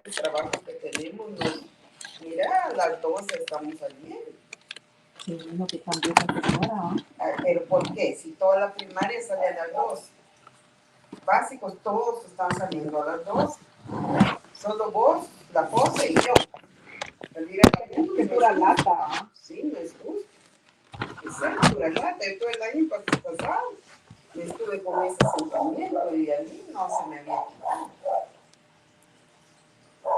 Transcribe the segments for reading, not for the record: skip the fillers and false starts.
el trabajo que tenemos, mira, a las 12 estamos saliendo. Sí, lo que cambió la señora. Pero ¿por qué? Si toda la primaria sale a las 2. Básicos todos están saliendo a las 2. Solo vos, la Pose y yo. Qué pura lata. Sí, no es justo. Es pura lata. Yo todo el año pasado me estuve con ese sentimiento y a mí no se me había quitado.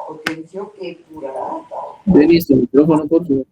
Porque yo qué pura lata. Denis, tu micrófono, por favor.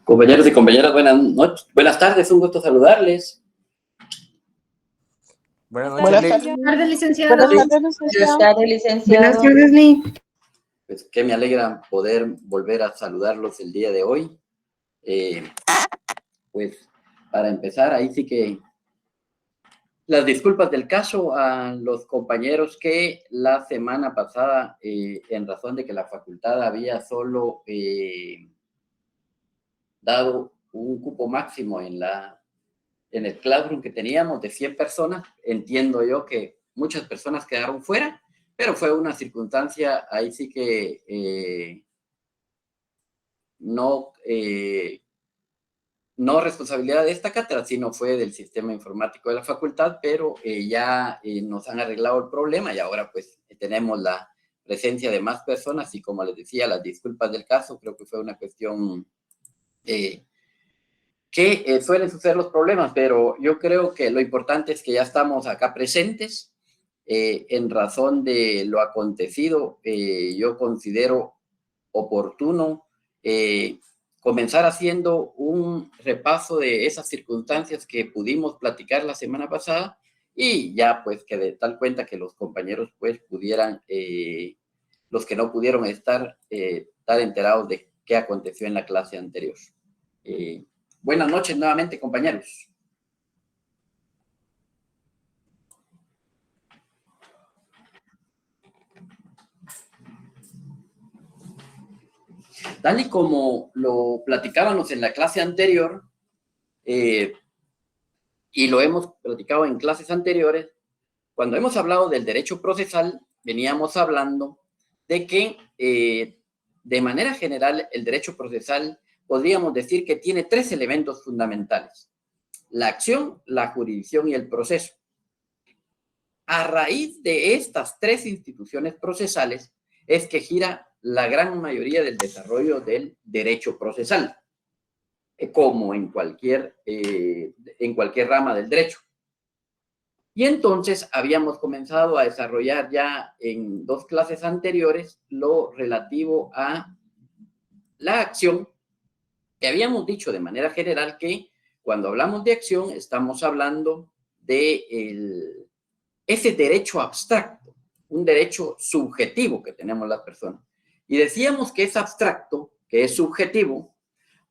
Compañeros y compañeras, buenas noches, buenas tardes, un gusto saludarles. Buenas noches, licenciado. Buenas tardes, licenciado. Buenas tardes, licenciado. Buenas tardes, Lee. Pues que me alegra poder volver a saludarlos el día de hoy. Pues para empezar, ahí sí que las disculpas del caso a los compañeros que la semana pasada, en razón de que la facultad había solo dado un cupo máximo en el classroom que teníamos de 100 personas, entiendo yo que muchas personas quedaron fuera, pero fue una circunstancia ahí sí que no responsabilidad de esta cátedra, sino fue del sistema informático de la facultad, pero ya nos han arreglado el problema y ahora pues tenemos la presencia de más personas y como les decía, las disculpas del caso, creo que fue una cuestión que suelen suceder los problemas, pero yo creo que lo importante es que ya estamos acá presentes. En razón de lo acontecido, yo considero oportuno comenzar haciendo un repaso de esas circunstancias que pudimos platicar la semana pasada y ya pues que de tal cuenta que los compañeros pues pudieran, los que no pudieron estar enterados de qué aconteció en la clase anterior. Buenas noches nuevamente, compañeros. Tal y como lo platicábamos en la clase anterior, y lo hemos platicado en clases anteriores, cuando hemos hablado del derecho procesal, veníamos hablando de que, de manera general, el derecho procesal podríamos decir que tiene 3 elementos fundamentales: la acción, la jurisdicción y el proceso. A raíz de estas 3 instituciones procesales es que gira la gran mayoría del desarrollo del derecho procesal, como en cualquier rama del derecho. Y entonces habíamos comenzado a desarrollar ya en 2 clases anteriores lo relativo a la acción, que habíamos dicho de manera general que cuando hablamos de acción estamos hablando de ese derecho abstracto, un derecho subjetivo que tenemos las personas. Y decíamos que es abstracto, que es subjetivo,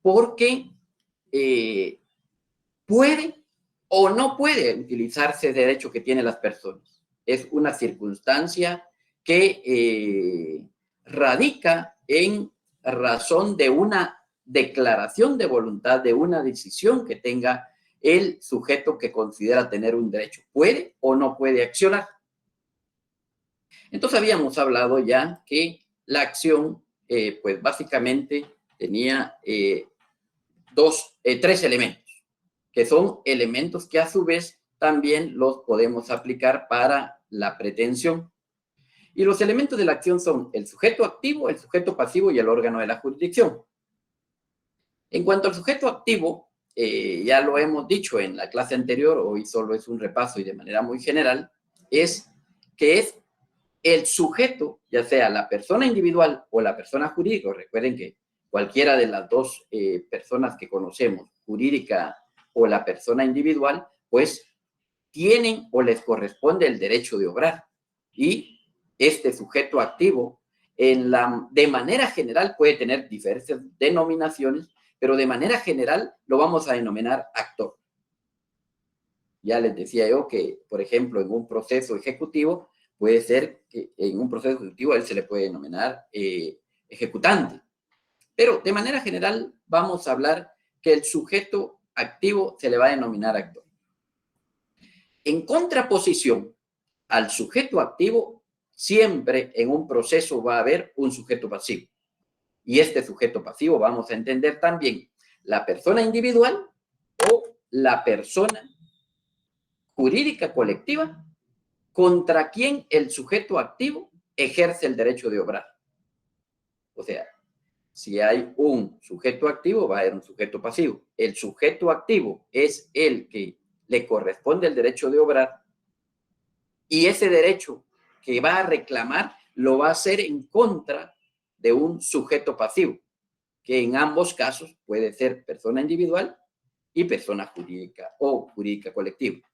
porque puede o no puede utilizarse el derecho que tienen las personas. Es una circunstancia que radica en razón de una declaración de voluntad, de una decisión que tenga el sujeto que considera tener un derecho. ¿Puede o no puede accionar? Entonces habíamos hablado ya que la acción, pues básicamente tenía tres elementos, que son elementos que a su vez también los podemos aplicar para la pretensión. Y los elementos de la acción son el sujeto activo, el sujeto pasivo y el órgano de la jurisdicción. En cuanto al sujeto activo, ya lo hemos dicho en la clase anterior, hoy solo es un repaso y de manera muy general, es que es el sujeto, ya sea la persona individual o la persona jurídica. Recuerden que cualquiera de las dos personas que conocemos, jurídica o la persona individual, pues tienen o les corresponde el derecho de obrar. Y este sujeto activo, de manera general, puede tener diversas denominaciones, pero de manera general lo vamos a denominar actor. Ya les decía yo que, por ejemplo, en un proceso ejecutivo, puede ser que en un proceso ejecutivo a él se le puede denominar ejecutante. Pero de manera general vamos a hablar que el sujeto activo se le va a denominar actor. En contraposición al sujeto activo, siempre en un proceso va a haber un sujeto pasivo. Y este sujeto pasivo vamos a entender también la persona individual o la persona jurídica colectiva contra quien el sujeto activo ejerce el derecho de obrar. O sea, si hay un sujeto activo, va a haber un sujeto pasivo. El sujeto activo es el que le corresponde el derecho de obrar y ese derecho que va a reclamar lo va a hacer en contra de un sujeto pasivo, que en ambos casos puede ser persona individual y persona jurídica o jurídica colectiva.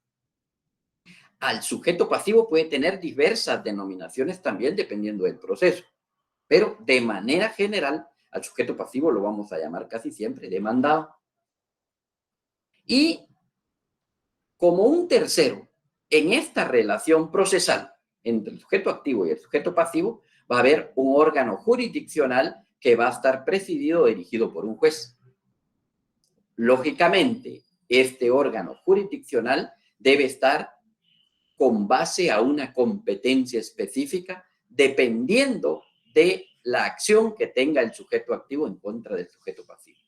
Al sujeto pasivo puede tener diversas denominaciones también dependiendo del proceso, pero de manera general al sujeto pasivo lo vamos a llamar casi siempre demandado. Y como un tercero, en esta relación procesal entre el sujeto activo y el sujeto pasivo, va a haber un órgano jurisdiccional que va a estar presidido o dirigido por un juez. Lógicamente, este órgano jurisdiccional debe estar con base a una competencia específica, dependiendo de la acción que tenga el sujeto activo en contra del sujeto pasivo.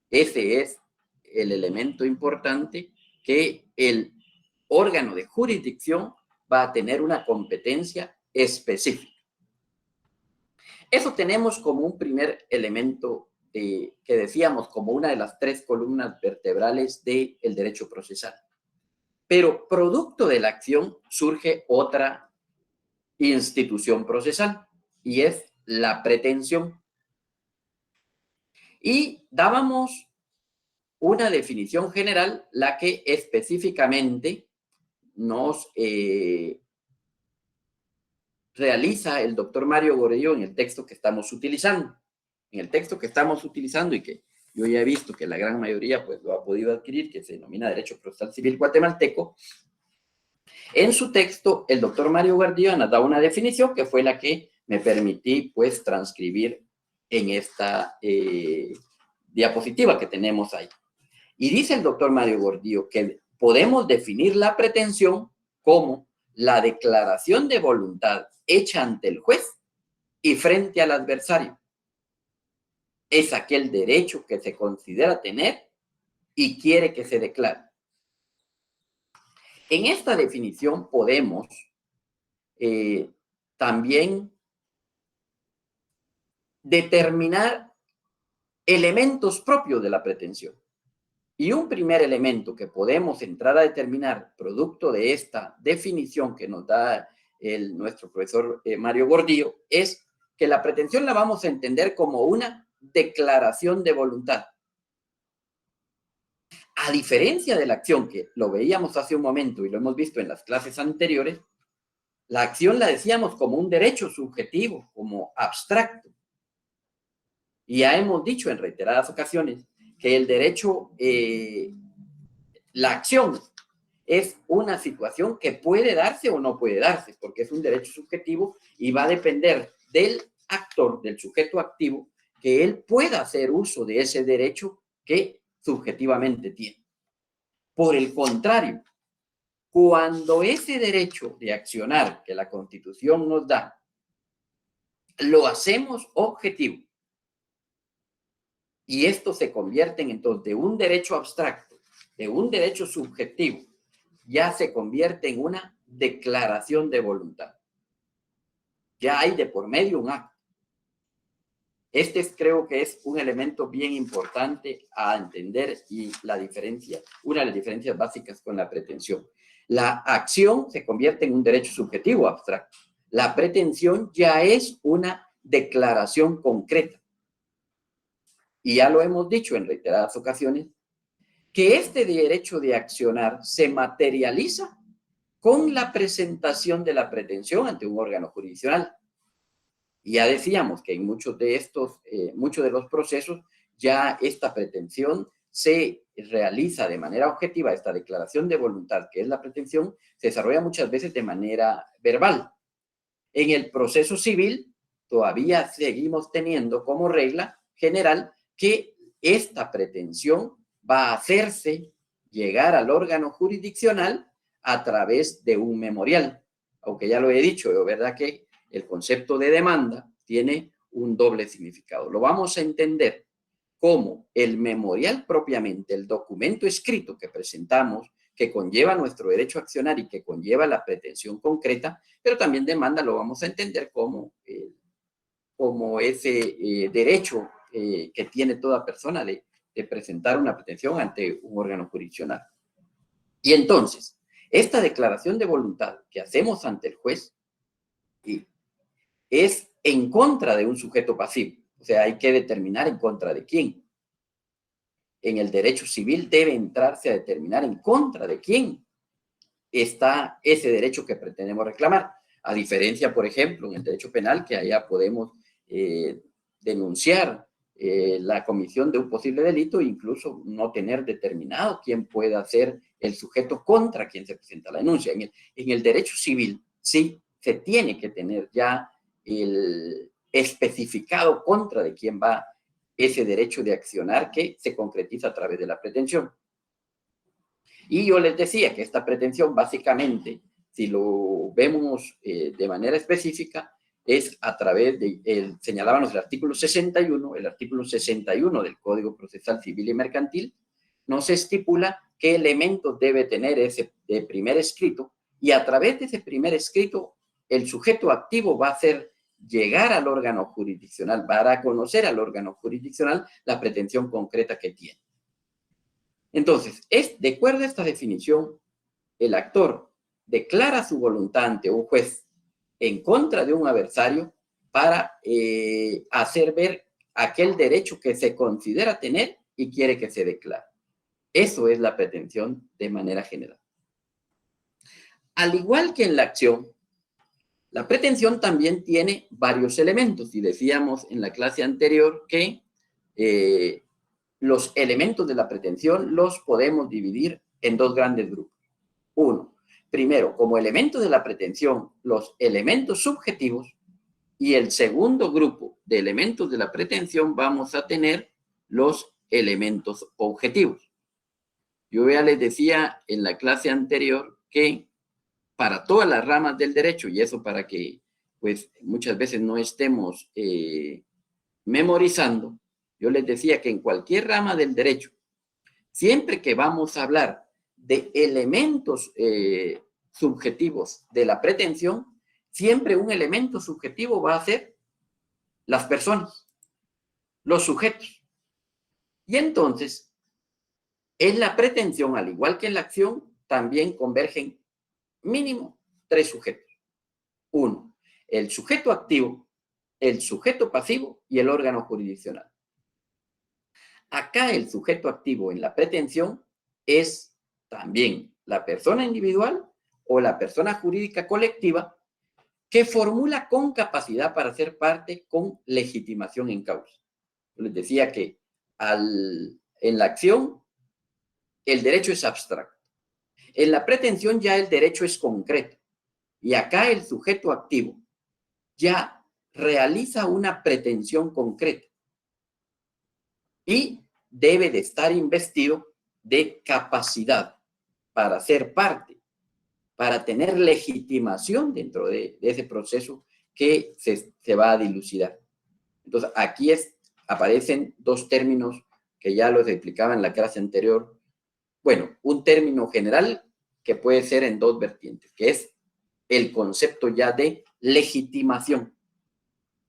Ese es el elemento importante, que el órgano de jurisdicción va a tener una competencia específica. Eso tenemos como un primer elemento que decíamos como una de las 3 columnas vertebrales del derecho procesal. Pero producto de la acción surge otra institución procesal y es la pretensión. Y dábamos una definición general, la que específicamente nos realiza el doctor Mario Gordillo en el texto que estamos utilizando. En el texto que estamos utilizando y que yo ya he visto que la gran mayoría pues lo ha podido adquirir, que se denomina Derecho Procesal Civil Guatemalteco, en su texto el doctor Mario Gordillo nos da una definición que fue la que me permití pues transcribir en esta diapositiva que tenemos ahí. Y dice el doctor Mario Gordillo que podemos definir la pretensión como la declaración de voluntad hecha ante el juez y frente al adversario. Es aquel derecho que se considera tener y quiere que se declare. En esta definición podemos también determinar elementos propios de la pretensión. Y un primer elemento que podemos entrar a determinar, producto de esta definición que nos da nuestro profesor Mario Gordillo, es que la pretensión la vamos a entender como una declaración de voluntad. A diferencia de la acción, que lo veíamos hace un momento y lo hemos visto en las clases anteriores, la acción la decíamos como un derecho subjetivo, como abstracto. Y ya hemos dicho en reiteradas ocasiones que el derecho, la acción es una situación que puede darse o no puede darse, porque es un derecho subjetivo y va a depender del actor, del sujeto activo, que él pueda hacer uso de ese derecho que subjetivamente tiene. Por el contrario, cuando ese derecho de accionar que la Constitución nos da, lo hacemos objetivo, y esto se convierte en entonces de un derecho abstracto, de un derecho subjetivo, ya se convierte en una declaración de voluntad. Ya hay de por medio un acto. Creo que es un elemento bien importante a entender y la diferencia, una de las diferencias básicas con la pretensión. La acción se convierte en un derecho subjetivo abstracto. La pretensión ya es una declaración concreta. Y ya lo hemos dicho en reiteradas ocasiones, que este derecho de accionar se materializa con la presentación de la pretensión ante un órgano jurisdiccional. Y ya decíamos que en muchos de los procesos ya esta pretensión se realiza de manera objetiva, esta declaración de voluntad, que es la pretensión, se desarrolla muchas veces de manera verbal. En el proceso civil todavía seguimos teniendo como regla general que esta pretensión va a hacerse llegar al órgano jurisdiccional a través de un memorial. Aunque ya lo he dicho, es verdad que el concepto de demanda tiene un doble significado. Lo vamos a entender como el memorial propiamente, el documento escrito que presentamos, que conlleva nuestro derecho a accionar y que conlleva la pretensión concreta, pero también demanda lo vamos a entender como ese derecho que tiene toda persona de presentar una pretensión ante un órgano jurisdiccional. Y entonces, esta declaración de voluntad que hacemos ante el juez es en contra de un sujeto pasivo. O sea, hay que determinar en contra de quién. En el derecho civil debe entrarse a determinar en contra de quién está ese derecho que pretendemos reclamar. A diferencia, por ejemplo, en el derecho penal, que allá podemos denunciar la comisión de un posible delito e incluso no tener determinado quién pueda ser el sujeto contra quien se presenta la denuncia. En el derecho civil, sí, se tiene que tener ya el especificado contra de quién va ese derecho de accionar que se concretiza a través de la pretensión. Y yo les decía que esta pretensión básicamente, si lo vemos de manera específica, es a través de, señalábamos el artículo 61 del Código Procesal Civil y Mercantil, nos estipula qué elementos debe tener ese primer escrito, y a través de ese primer escrito, el sujeto activo va a hacer llegar al órgano jurisdiccional, va a conocer al órgano jurisdiccional la pretensión concreta que tiene. Entonces, de acuerdo a esta definición, el actor declara su voluntad ante un juez en contra de un adversario para hacer ver aquel derecho que se considera tener y quiere que se declare. Eso es la pretensión de manera general. Al igual que en la acción, la pretensión también tiene varios elementos, y decíamos en la clase anterior que los elementos de la pretensión los podemos dividir en dos grandes grupos. Uno, primero, como elemento de la pretensión, los elementos subjetivos, y el segundo grupo de elementos de la pretensión vamos a tener los elementos objetivos. Yo ya les decía en la clase anterior que para todas las ramas del derecho, y eso para que pues muchas veces no estemos memorizando, yo les decía que en cualquier rama del derecho, siempre que vamos a hablar de elementos subjetivos de la pretensión, siempre un elemento subjetivo va a ser las personas, los sujetos. Y entonces, En la pretensión, al igual que en la acción, también convergen mínimo 3 sujetos. 1, el sujeto activo, el sujeto pasivo y el órgano jurisdiccional. Acá el sujeto activo en la pretensión es también la persona individual o la persona jurídica colectiva que formula con capacidad para ser parte con legitimación en causa. Yo les decía que en la acción el derecho es abstracto. En la pretensión ya el derecho es concreto. Y acá el sujeto activo ya realiza una pretensión concreta y debe de estar investido de capacidad para ser parte, para tener legitimación dentro de ese proceso que se va a dilucidar. Entonces, aquí aparecen 2 términos que ya los explicaba en la clase anterior. Bueno, un término general que puede ser en 2 vertientes, que es el concepto ya de legitimación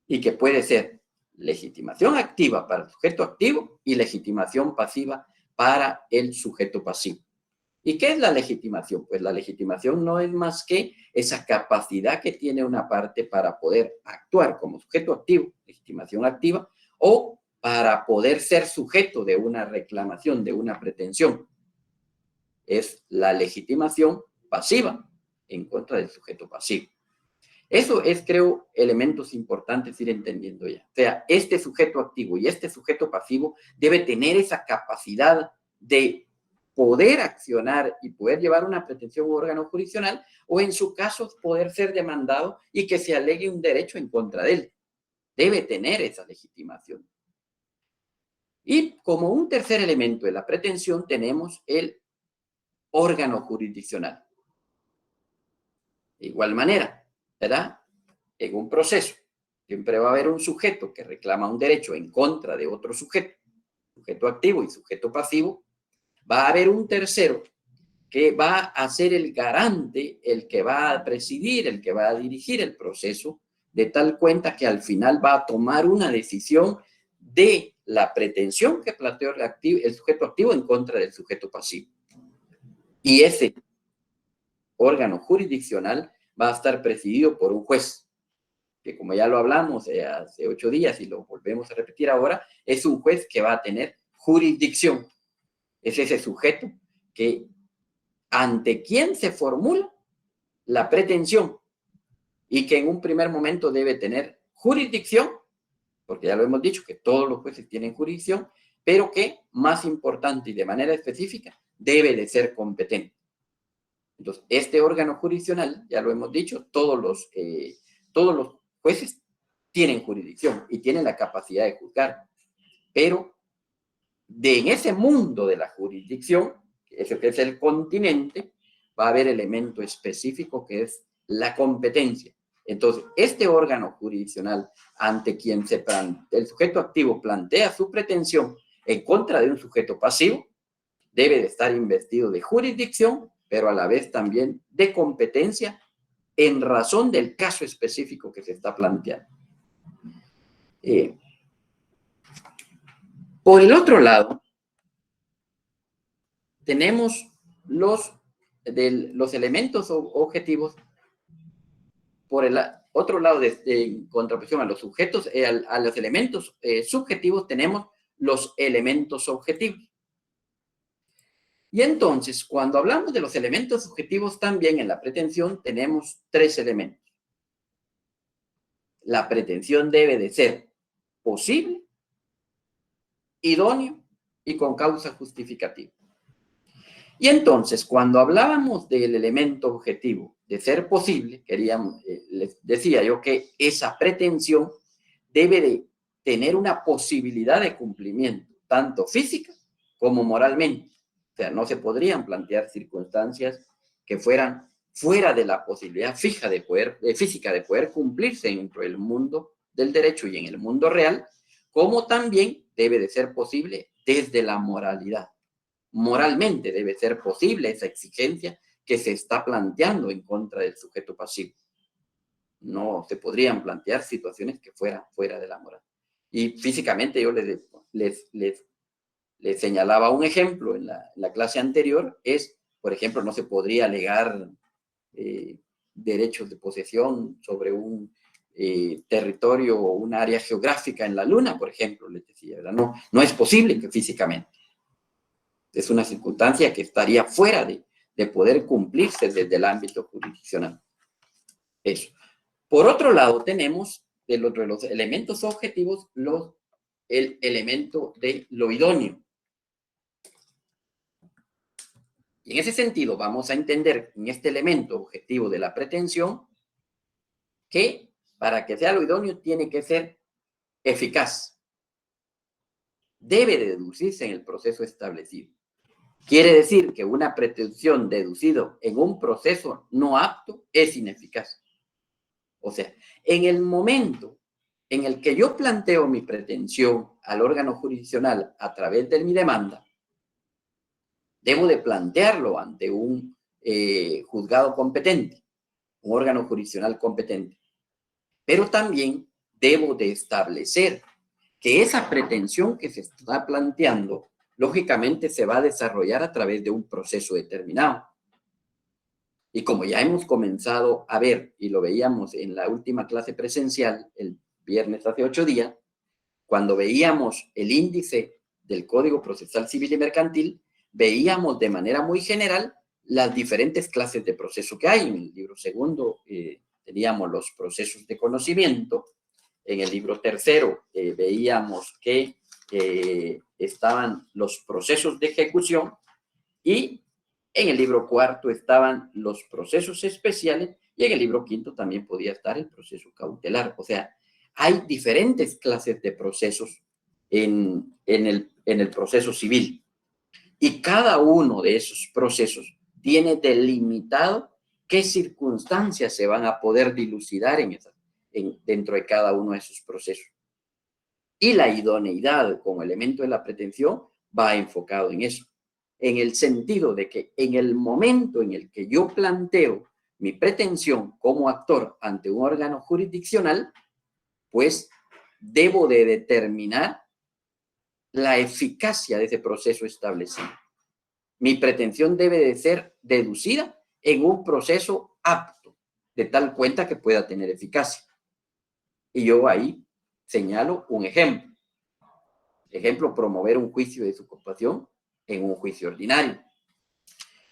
y que puede ser legitimación activa para el sujeto activo y legitimación pasiva para el sujeto pasivo. ¿Y qué es la legitimación? Pues la legitimación no es más que esa capacidad que tiene una parte para poder actuar como sujeto activo, legitimación activa, o para poder ser sujeto de una reclamación, de una pretensión. Es la legitimación pasiva en contra del sujeto pasivo. Eso es, creo, elementos importantes ir entendiendo ya. O sea, este sujeto activo y este sujeto pasivo debe tener esa capacidad de poder accionar y poder llevar una pretensión a un órgano jurisdiccional o en su caso poder ser demandado y que se alegue un derecho en contra de él. Debe tener esa legitimación. Y como un tercer elemento de la pretensión tenemos el órgano jurisdiccional. De igual manera, ¿verdad? En un proceso siempre va a haber un sujeto que reclama un derecho en contra de otro sujeto activo y sujeto pasivo. Va a haber un tercero que va a ser el garante, el que va a presidir, el que va a dirigir el proceso, de tal cuenta que al final va a tomar una decisión de la pretensión que planteó el sujeto activo en contra del sujeto pasivo. Y ese órgano jurisdiccional va a estar presidido por un juez, que como ya lo hablamos hace 8 días y lo volvemos a repetir ahora, es un juez que va a tener jurisdicción. Es ese sujeto que ante quien se formula la pretensión y que en un primer momento debe tener jurisdicción, porque ya lo hemos dicho que todos los jueces tienen jurisdicción, pero que, más importante y de manera específica, debe de ser competente. Entonces, este órgano jurisdiccional, ya lo hemos dicho, todos los jueces tienen jurisdicción y tienen la capacidad de juzgar, pero en ese mundo de la jurisdicción, ese que es el continente, va a haber elemento específico que es la competencia. Entonces, este órgano jurisdiccional ante quien el sujeto activo plantea su pretensión en contra de un sujeto pasivo, debe de estar investido de jurisdicción, pero a la vez también de competencia en razón del caso específico que se está planteando. Por el otro lado, tenemos los elementos objetivos. Por el otro lado, en contraposición a los sujetos, a los elementos subjetivos, tenemos los elementos objetivos. Y entonces, cuando hablamos de los elementos subjetivos, también en la pretensión tenemos 3 elementos. La pretensión debe de ser posible, idóneo y con causa justificativa. Y entonces, cuando hablábamos del elemento objetivo de ser posible, les decía yo que esa pretensión debe de tener una posibilidad de cumplimiento, tanto física como moralmente. O sea, no se podrían plantear circunstancias que fueran fuera de la posibilidad física de poder cumplirse dentro del mundo del derecho y en el mundo real, como también debe de ser posible desde la moralidad. Moralmente debe ser posible esa exigencia que se está planteando en contra del sujeto pasivo. No se podrían plantear situaciones que fueran fuera de la moral. Y físicamente yo les le señalaba un ejemplo en la clase anterior, es, por ejemplo, no se podría alegar derechos de posesión sobre un territorio o un área geográfica en la Luna, por ejemplo, les decía, ¿verdad? No, no es posible que físicamente. Es una circunstancia que estaría fuera de poder cumplirse desde el ámbito jurisdiccional. Eso. Por otro lado, tenemos de los elementos objetivos el elemento de lo idóneo. Y en ese sentido, vamos a entender en este elemento objetivo de la pretensión que para que sea lo idóneo tiene que ser eficaz. Debe deducirse en el proceso establecido. Quiere decir que una pretensión deducida en un proceso no apto es ineficaz. O sea, en el momento en el que yo planteo mi pretensión al órgano jurisdiccional a través de mi demanda, debo de plantearlo ante un juzgado competente, un órgano jurisdiccional competente. Pero también debo de establecer que esa pretensión que se está planteando, lógicamente se va a desarrollar a través de un proceso determinado. Y como ya hemos comenzado a ver, y lo veíamos en la última clase presencial, el viernes hace 8 días, cuando veíamos el índice del Código Procesal Civil y Mercantil, veíamos de manera muy general las diferentes clases de proceso que hay. En el libro segundo teníamos los procesos de conocimiento. En el libro tercero veíamos que estaban los procesos de ejecución y en el libro cuarto estaban los procesos especiales y en el libro quinto también podía estar el proceso cautelar. O sea, hay diferentes clases de procesos en el proceso civil y cada uno de esos procesos tiene delimitado qué circunstancias se van a poder dilucidar dentro de cada uno de esos procesos. Y la idoneidad como elemento de la pretensión va enfocado en eso, en el sentido de que en el momento en el que yo planteo mi pretensión como actor ante un órgano jurisdiccional, pues debo de determinar la eficacia de ese proceso establecido. Mi pretensión debe de ser deducida en un proceso apto, de tal cuenta que pueda tener eficacia. Y yo ahí señalo un ejemplo. Ejemplo, promover un juicio de desocupación en un juicio ordinario.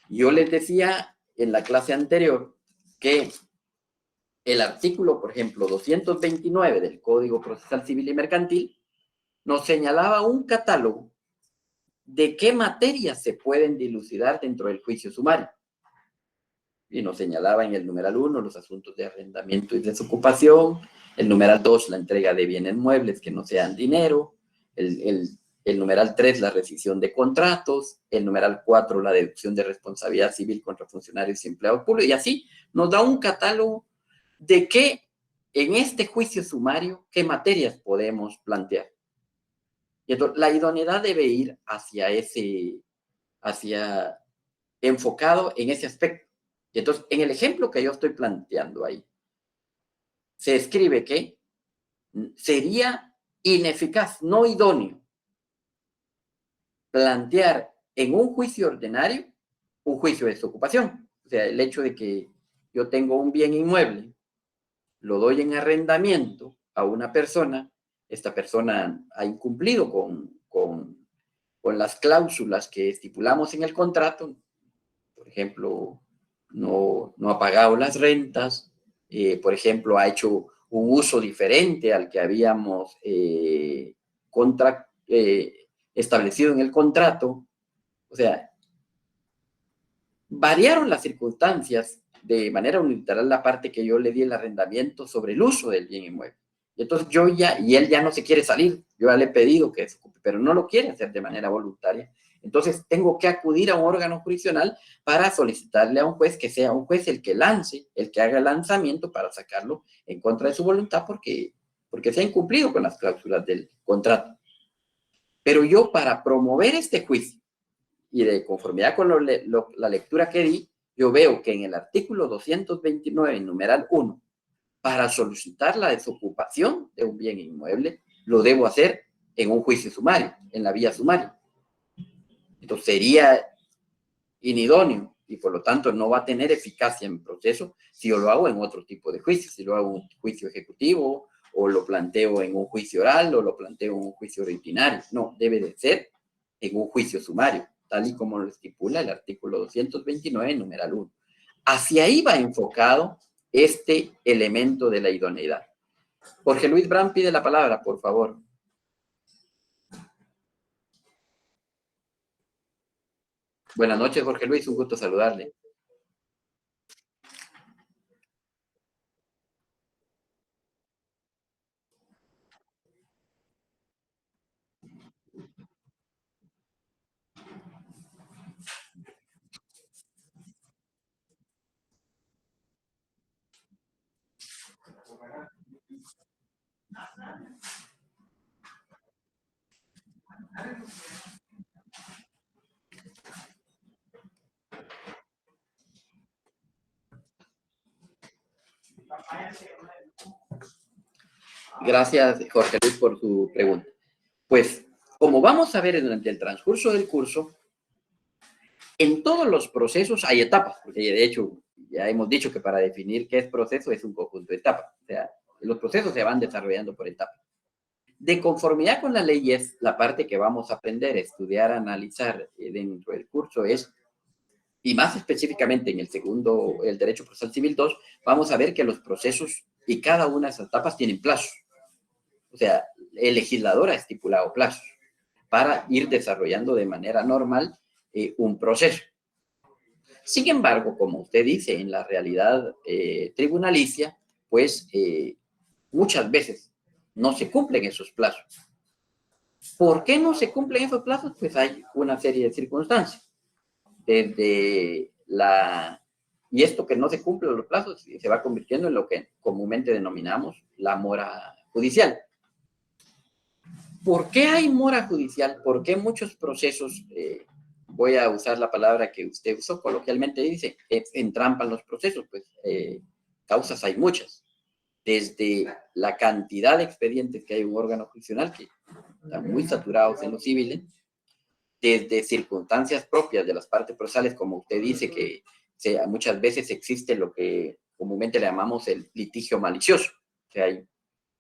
Yo les decía en la clase anterior que el artículo, por ejemplo, 229 del Código Procesal Civil y Mercantil nos señalaba un catálogo de qué materias se pueden dilucidar dentro del juicio sumario. Y nos señalaba en el numeral 1 los asuntos de arrendamiento y desocupación, el numeral 2 la entrega de bienes muebles que no sean dinero, el numeral 3 la rescisión de contratos, el numeral 4 la deducción de responsabilidad civil contra funcionarios y empleados públicos, y así nos da un catálogo de qué en este juicio sumario, qué materias podemos plantear. Y entonces, la idoneidad debe ir hacia enfocado en ese aspecto. Y entonces, en el ejemplo que yo estoy planteando ahí, se escribe que sería ineficaz, no idóneo, plantear en un juicio ordinario un juicio de desocupación. O sea, el hecho de que yo tengo un bien inmueble, lo doy en arrendamiento a una persona, esta persona ha incumplido con las cláusulas que estipulamos en el contrato, por ejemplo, no ha pagado las rentas, por ejemplo, ha hecho un uso diferente al que habíamos establecido en el contrato. O sea, variaron las circunstancias de manera unilateral la parte que yo le di el arrendamiento sobre el uso del bien inmueble. Y entonces y él ya no se quiere salir, yo ya le he pedido que se ocupe, pero no lo quiere hacer de manera voluntaria. Entonces tengo que acudir a un órgano jurisdiccional para solicitarle a un juez que sea un juez el que lance, el que haga el lanzamiento para sacarlo en contra de su voluntad porque se ha incumplido con las cláusulas del contrato. Pero yo para promover este juicio y de conformidad con la lectura que di, yo veo que en el artículo 229, numeral 1, para solicitar la desocupación de un bien inmueble, lo debo hacer en un juicio sumario, en la vía sumaria. Entonces sería inidóneo y por lo tanto no va a tener eficacia en proceso si yo lo hago en otro tipo de juicio, si lo hago en un juicio ejecutivo o lo planteo en un juicio oral o lo planteo en un juicio ordinario. No, debe de ser en un juicio sumario, tal y como lo estipula el artículo 229, numeral 1. Hacia ahí va enfocado este elemento de la idoneidad. Jorge Luis Brand pide la palabra, por favor. Buenas noches, Jorge Luis, un gusto saludarle. Gracias, Jorge Luis, por su pregunta. Pues, como vamos a ver durante el transcurso del curso, en todos los procesos hay etapas, porque de hecho ya hemos dicho que para definir qué es proceso es un conjunto de etapas. O sea, los procesos se van desarrollando por etapas. De conformidad con la ley es la parte que vamos a aprender, estudiar, analizar dentro del curso es, y más específicamente en el segundo, el Derecho Procesal Civil 2, vamos a ver que los procesos y cada una de esas etapas tienen plazos. O sea, el legislador ha estipulado plazos para ir desarrollando de manera normal un proceso. Sin embargo, como usted dice, en la realidad tribunalicia, pues muchas veces no se cumplen esos plazos. ¿Por qué no se cumplen esos plazos? Pues hay una serie de circunstancias. Desde y esto que no se cumplen los plazos se va convirtiendo en lo que comúnmente denominamos la mora judicial. ¿Por qué hay mora judicial? ¿Por qué muchos procesos, voy a usar la palabra que usted usó coloquialmente, dice, entrampan los procesos? Pues causas hay muchas. Desde la cantidad de expedientes que hay en un órgano jurisdiccional, que están muy saturados en los civiles, desde circunstancias propias de las partes procesales, como usted dice, que muchas veces existe lo que comúnmente le llamamos el litigio malicioso, que hay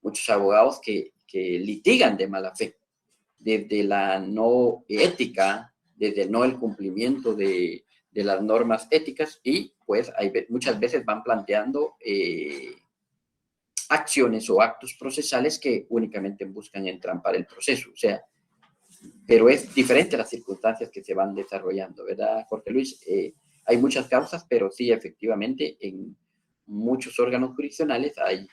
muchos abogados que litigan de mala fe, desde la no ética, desde no el cumplimiento de las normas éticas y pues muchas veces van planteando acciones o actos procesales que únicamente buscan entrampar el proceso, o sea, pero es diferente las circunstancias que se van desarrollando, ¿verdad, Jorge Luis? Hay muchas causas, pero sí, efectivamente, en muchos órganos jurisdiccionales hay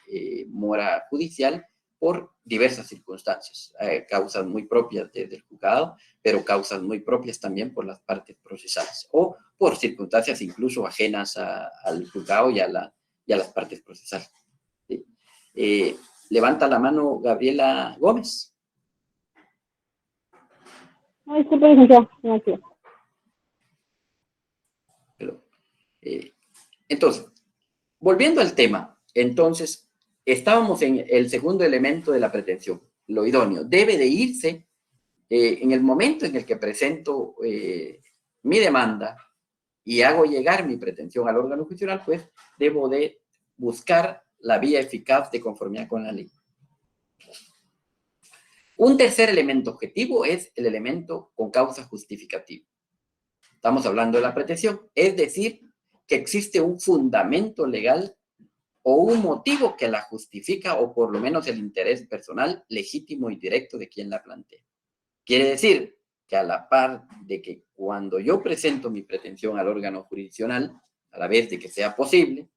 mora judicial por diversas circunstancias, causas muy propias del juzgado, pero causas muy propias también por las partes procesales, o por circunstancias incluso ajenas al juzgado y a las partes procesales. ¿Sí? Levanta la mano Gabriela Gómez. Disculpe, licenciado. Gracias. Entonces, volviendo al tema, entonces, estábamos en el segundo elemento de la pretensión, lo idóneo. Debe de irse en el momento en el que presento mi demanda y hago llegar mi pretensión al órgano judicial, pues debo de buscar la vía eficaz de conformidad con la ley. Un tercer elemento objetivo es el elemento con causa justificativa. Estamos hablando de la pretensión, es decir, que existe un fundamento legal o un motivo que la justifica o por lo menos el interés personal legítimo y directo de quien la plantea. Quiere decir que a la par de que cuando yo presento mi pretensión al órgano jurisdiccional, a la vez de que sea posible,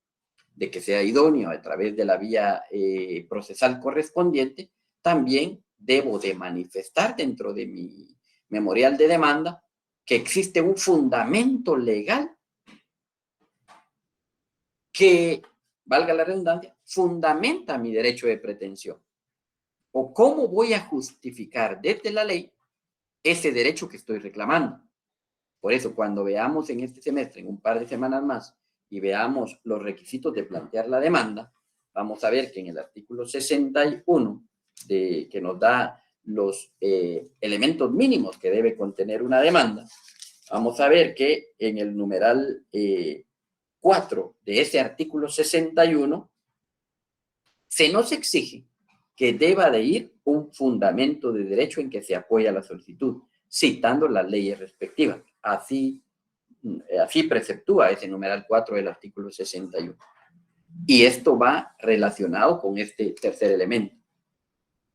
de que sea idóneo a través de la vía procesal correspondiente, también debo de manifestar dentro de mi memorial de demanda que existe un fundamento legal que, valga la redundancia, fundamenta mi derecho de pretensión. ¿O cómo voy a justificar desde la ley ese derecho que estoy reclamando? Por eso, cuando veamos en este semestre, en un par de semanas más, y veamos los requisitos de plantear la demanda, vamos a ver que en el artículo 61, que nos da los elementos mínimos que debe contener una demanda, vamos a ver que en el numeral 4 de ese artículo 61 se nos exige que deba de ir un fundamento de derecho en que se apoya la solicitud, citando las leyes respectivas. Así preceptúa ese numeral 4 del artículo 61. Y esto va relacionado con este tercer elemento.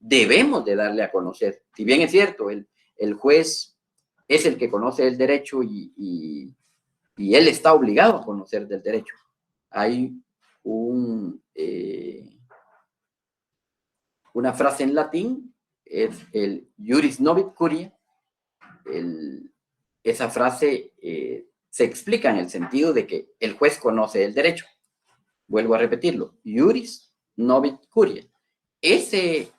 Debemos de darle a conocer, si bien es cierto, el juez es el que conoce el derecho y él está obligado a conocer del derecho. Hay una frase en latín, es el iuris novit curia. Esa frase se explica en el sentido de que el juez conoce el derecho. Vuelvo a repetirlo, iuris novit curia. Esa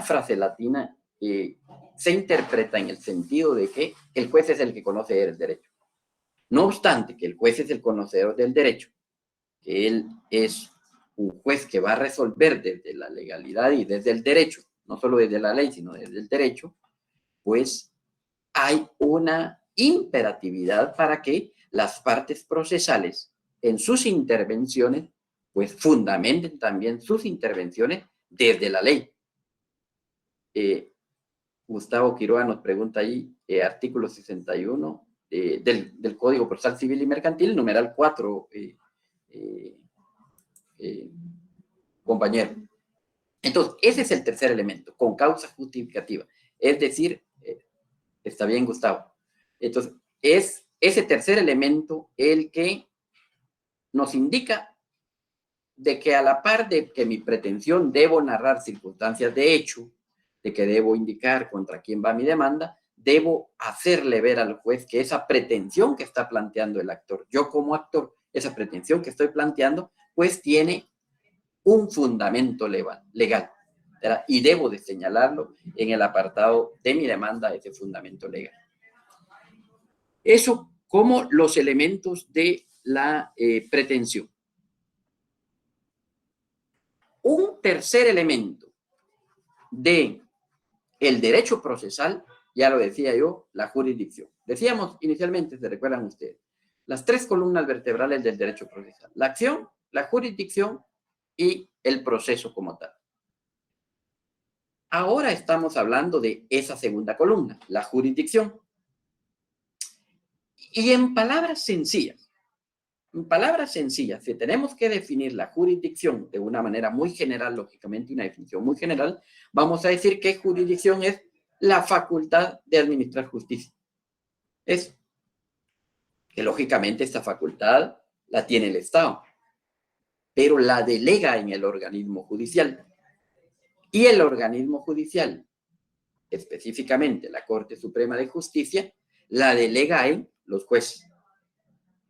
frase latina se interpreta en el sentido de que el juez es el que conoce el derecho. No obstante que el juez es el conocedor del derecho, que él es un juez que va a resolver desde la legalidad y desde el derecho, no solo desde la ley, sino desde el derecho, pues hay una imperatividad para que las partes procesales en sus intervenciones, pues fundamenten también sus intervenciones desde la ley. Gustavo Quiroga nos pregunta ahí, artículo 61 del Código Procesal Civil y Mercantil, numeral 4, compañero. Entonces, ese es el tercer elemento, con causa justificativa. Es decir, está bien, Gustavo. Entonces, es ese tercer elemento el que nos indica de que a la par de que mi pretensión debo narrar circunstancias de hecho, de que debo indicar contra quién va mi demanda, debo hacerle ver al juez que esa pretensión que está planteando el actor, yo como actor, esa pretensión que estoy planteando, pues tiene un fundamento legal, ¿verdad? Y debo de señalarlo en el apartado de mi demanda, ese fundamento legal. Eso como los elementos de la pretensión. Un tercer elemento de el derecho procesal, ya lo decía yo, la jurisdicción. Decíamos inicialmente, se recuerdan ustedes, las tres columnas vertebrales del derecho procesal: la acción, la jurisdicción y el proceso como tal. Ahora estamos hablando de esa segunda columna, la jurisdicción. Y en palabras sencillas, si tenemos que definir la jurisdicción de una manera muy general, lógicamente una definición muy general, vamos a decir que jurisdicción es la facultad de administrar justicia. Es que lógicamente esta facultad la tiene el Estado, pero la delega en el organismo judicial. Y el organismo judicial, específicamente la Corte Suprema de Justicia, la delega en los jueces.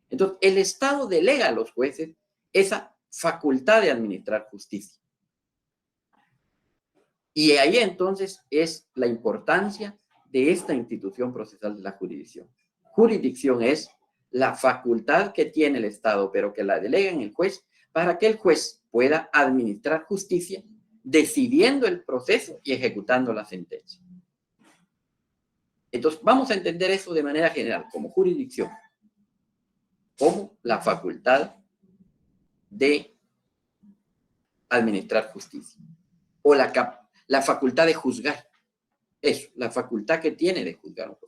Entonces, el Estado delega a los jueces esa facultad de administrar justicia. Y ahí entonces es la importancia de esta institución procesal de la jurisdicción. Jurisdicción es la facultad que tiene el Estado, pero que la delega en el juez, para que el juez pueda administrar justicia, decidiendo el proceso y ejecutando la sentencia. Entonces, vamos a entender eso de manera general, como jurisdicción, como la facultad de administrar justicia, o la facultad de juzgar. Eso, la facultad que tiene de juzgar.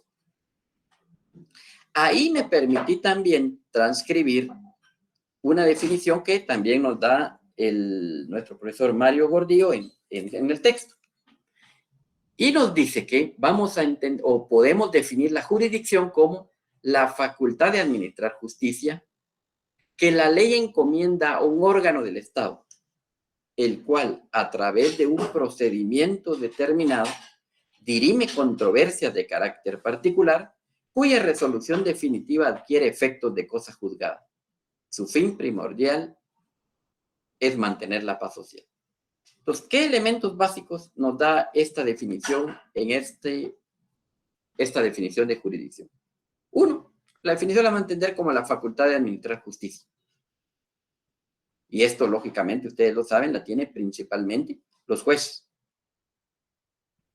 Ahí me permití también transcribir una definición que también nos da nuestro profesor Mario Gordillo en el texto. Y nos dice que vamos a entender, o podemos definir la jurisdicción como la facultad de administrar justicia que la ley encomienda a un órgano del Estado, el cual, a través de un procedimiento determinado, dirime controversias de carácter particular, cuya resolución definitiva adquiere efectos de cosa juzgada. Su fin primordial es mantener la paz social. Entonces, ¿qué elementos básicos nos da esta definición en esta definición de jurisdicción? Uno, la definición la va a entender como la facultad de administrar justicia. Y esto, lógicamente, ustedes lo saben, la tiene principalmente los jueces.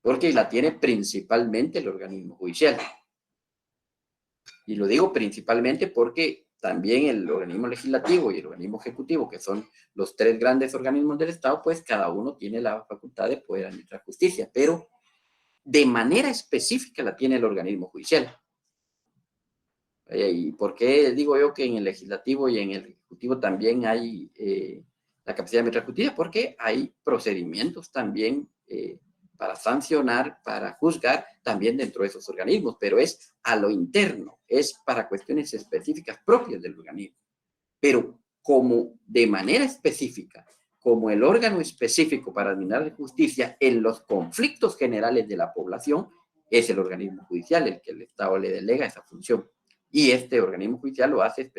porque la tiene principalmente el organismo judicial. Y lo digo principalmente porque también el organismo legislativo y el organismo ejecutivo, que son los tres grandes organismos del Estado, pues cada uno tiene la facultad de poder administrar justicia, pero de manera específica la tiene el organismo judicial. ¿Y por qué digo yo que en el legislativo y en el ejecutivo también hay la capacidad de administrar justicia? Porque hay procedimientos también para sancionar, para juzgar, también dentro de esos organismos, pero es a lo interno, es para cuestiones específicas propias del organismo. Pero como de manera específica, como el órgano específico para administrar justicia en los conflictos generales de la población, es el organismo judicial el que el Estado le delega esa función. Y este organismo judicial lo hace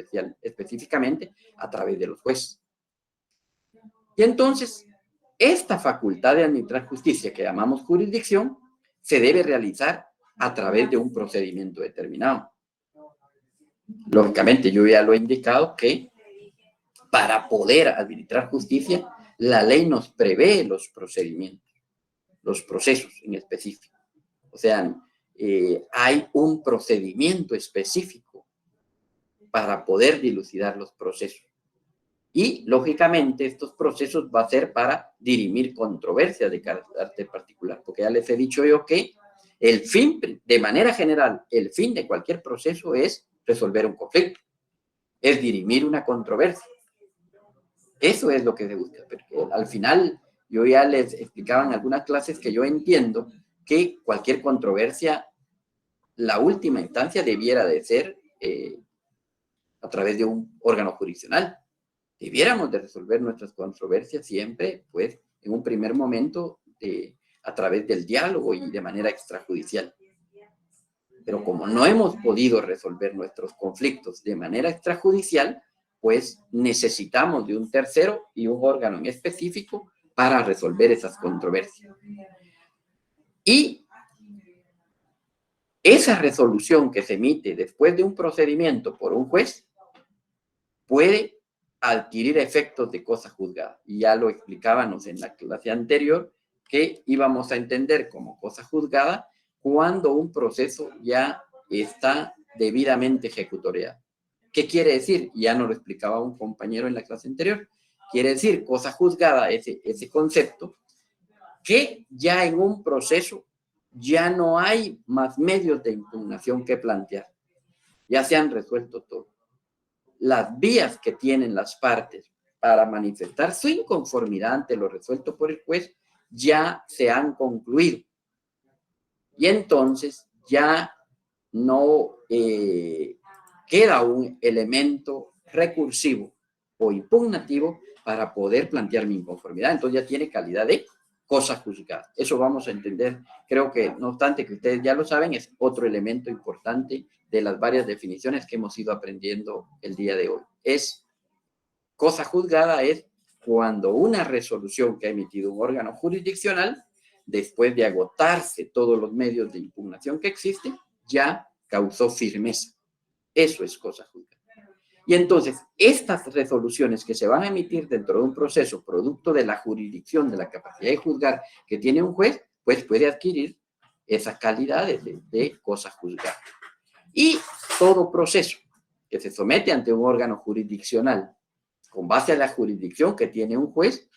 específicamente a través de los jueces. Y entonces, esta facultad de administrar justicia que llamamos jurisdicción se debe realizar a través de un procedimiento determinado. Lógicamente, yo ya lo he indicado que para poder administrar justicia, la ley nos prevé los procedimientos, los procesos en específico. O sea, hay un procedimiento específico para poder dilucidar los procesos. Y, lógicamente, estos procesos va a ser para dirimir controversias de carácter particular, porque ya les he dicho yo que el fin, de manera general, el fin de cualquier proceso es resolver un conflicto, es dirimir una controversia. Eso es lo que se busca, porque al final yo ya les explicaba en algunas clases que yo entiendo que cualquier controversia, la última instancia debiera de ser a través de un órgano jurisdiccional. Debiéramos de resolver nuestras controversias siempre, pues, en un primer momento a través del diálogo y de manera extrajudicial. Pero como no hemos podido resolver nuestros conflictos de manera extrajudicial, pues necesitamos de un tercero y un órgano en específico para resolver esas controversias. Y esa resolución que se emite después de un procedimiento por un juez puede adquirir efectos de cosa juzgada. Y ya lo explicábamos en la clase anterior, que íbamos a entender como cosa juzgada cuando un proceso ya está debidamente ejecutoriado. ¿Qué quiere decir? Ya nos lo explicaba un compañero en la clase anterior. Quiere decir, cosa juzgada, ese concepto, que ya en un proceso ya no hay más medios de impugnación que plantear. Ya se han resuelto todo. Las vías que tienen las partes para manifestar su inconformidad ante lo resuelto por el juez ya se han concluido. Y entonces ya no queda un elemento recursivo o impugnativo para poder plantear mi inconformidad. Entonces ya tiene calidad de cosa juzgada. Eso vamos a entender. Creo que, no obstante que ustedes ya lo saben, es otro elemento importante de las varias definiciones que hemos ido aprendiendo el día de hoy. Cosa juzgada es cuando una resolución que ha emitido un órgano jurisdiccional, después de agotarse todos los medios de impugnación que existen, ya causó firmeza. Eso es cosa juzgada. Y entonces, estas resoluciones que se van a emitir dentro de un proceso producto de la jurisdicción, de la capacidad de juzgar que tiene un juez, pues puede adquirir esa calidad de cosa juzgada. Y todo proceso que se somete ante un órgano jurisdiccional con base a la jurisdicción que tiene un juez,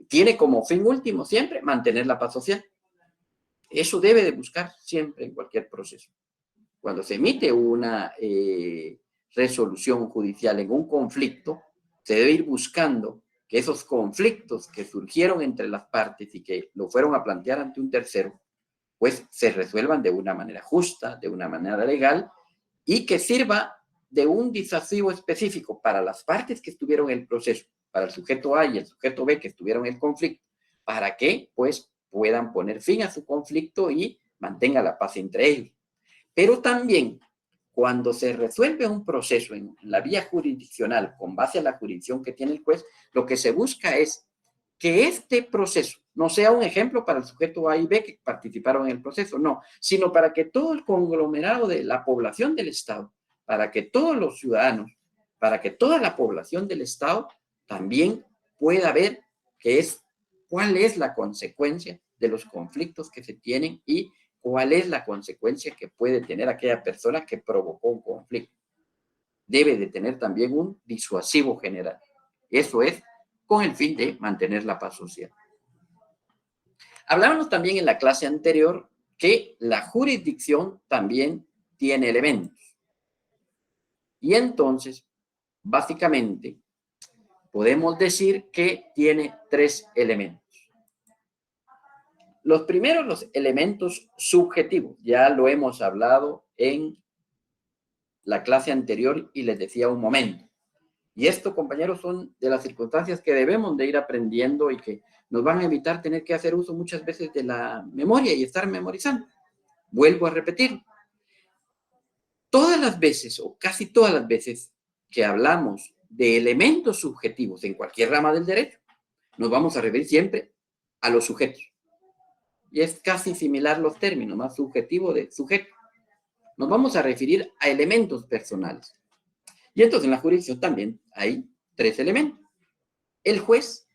tiene como fin último siempre mantener la paz social. Eso debe de buscar siempre en cualquier proceso. Cuando se emite una resolución judicial en un conflicto, se debe ir buscando que esos conflictos que surgieron entre las partes y que lo fueron a plantear ante un tercero, pues se resuelvan de una manera justa, de una manera legal, y que sirva de un disuasivo específico para las partes que estuvieron en el proceso, para el sujeto A y el sujeto B que estuvieron en el conflicto, para que pues puedan poner fin a su conflicto y mantenga la paz entre ellos. Pero también, cuando se resuelve un proceso en la vía jurisdiccional con base a la jurisdicción que tiene el juez, lo que se busca es que este proceso no sea un ejemplo para el sujeto A y B que participaron en el proceso, no, sino para que todo el conglomerado de la población del Estado, para que todos los ciudadanos, para que toda la población del Estado también pueda ver cuál es la consecuencia de los conflictos que se tienen y cuál es la consecuencia que puede tener aquella persona que provocó un conflicto. Debe de tener también un disuasivo general. Eso es con el fin de mantener la paz social. Hablábamos también en la clase anterior que la jurisdicción también tiene elementos. Y entonces, básicamente, podemos decir que tiene 3 elementos. Los primeros, los elementos subjetivos. Ya lo hemos hablado en la clase anterior y les decía un momento. Y esto, compañeros, son de las circunstancias que debemos de ir aprendiendo y que nos van a evitar tener que hacer uso muchas veces de la memoria y estar memorizando. Vuelvo a repetir. Todas las veces, o casi todas las veces, que hablamos de elementos subjetivos en cualquier rama del derecho, nos vamos a referir siempre a los sujetos. Y es casi similar los términos, más subjetivo de sujeto. Nos vamos a referir a elementos personales. Y entonces en la jurisdicción también hay 3 elementos. El juez,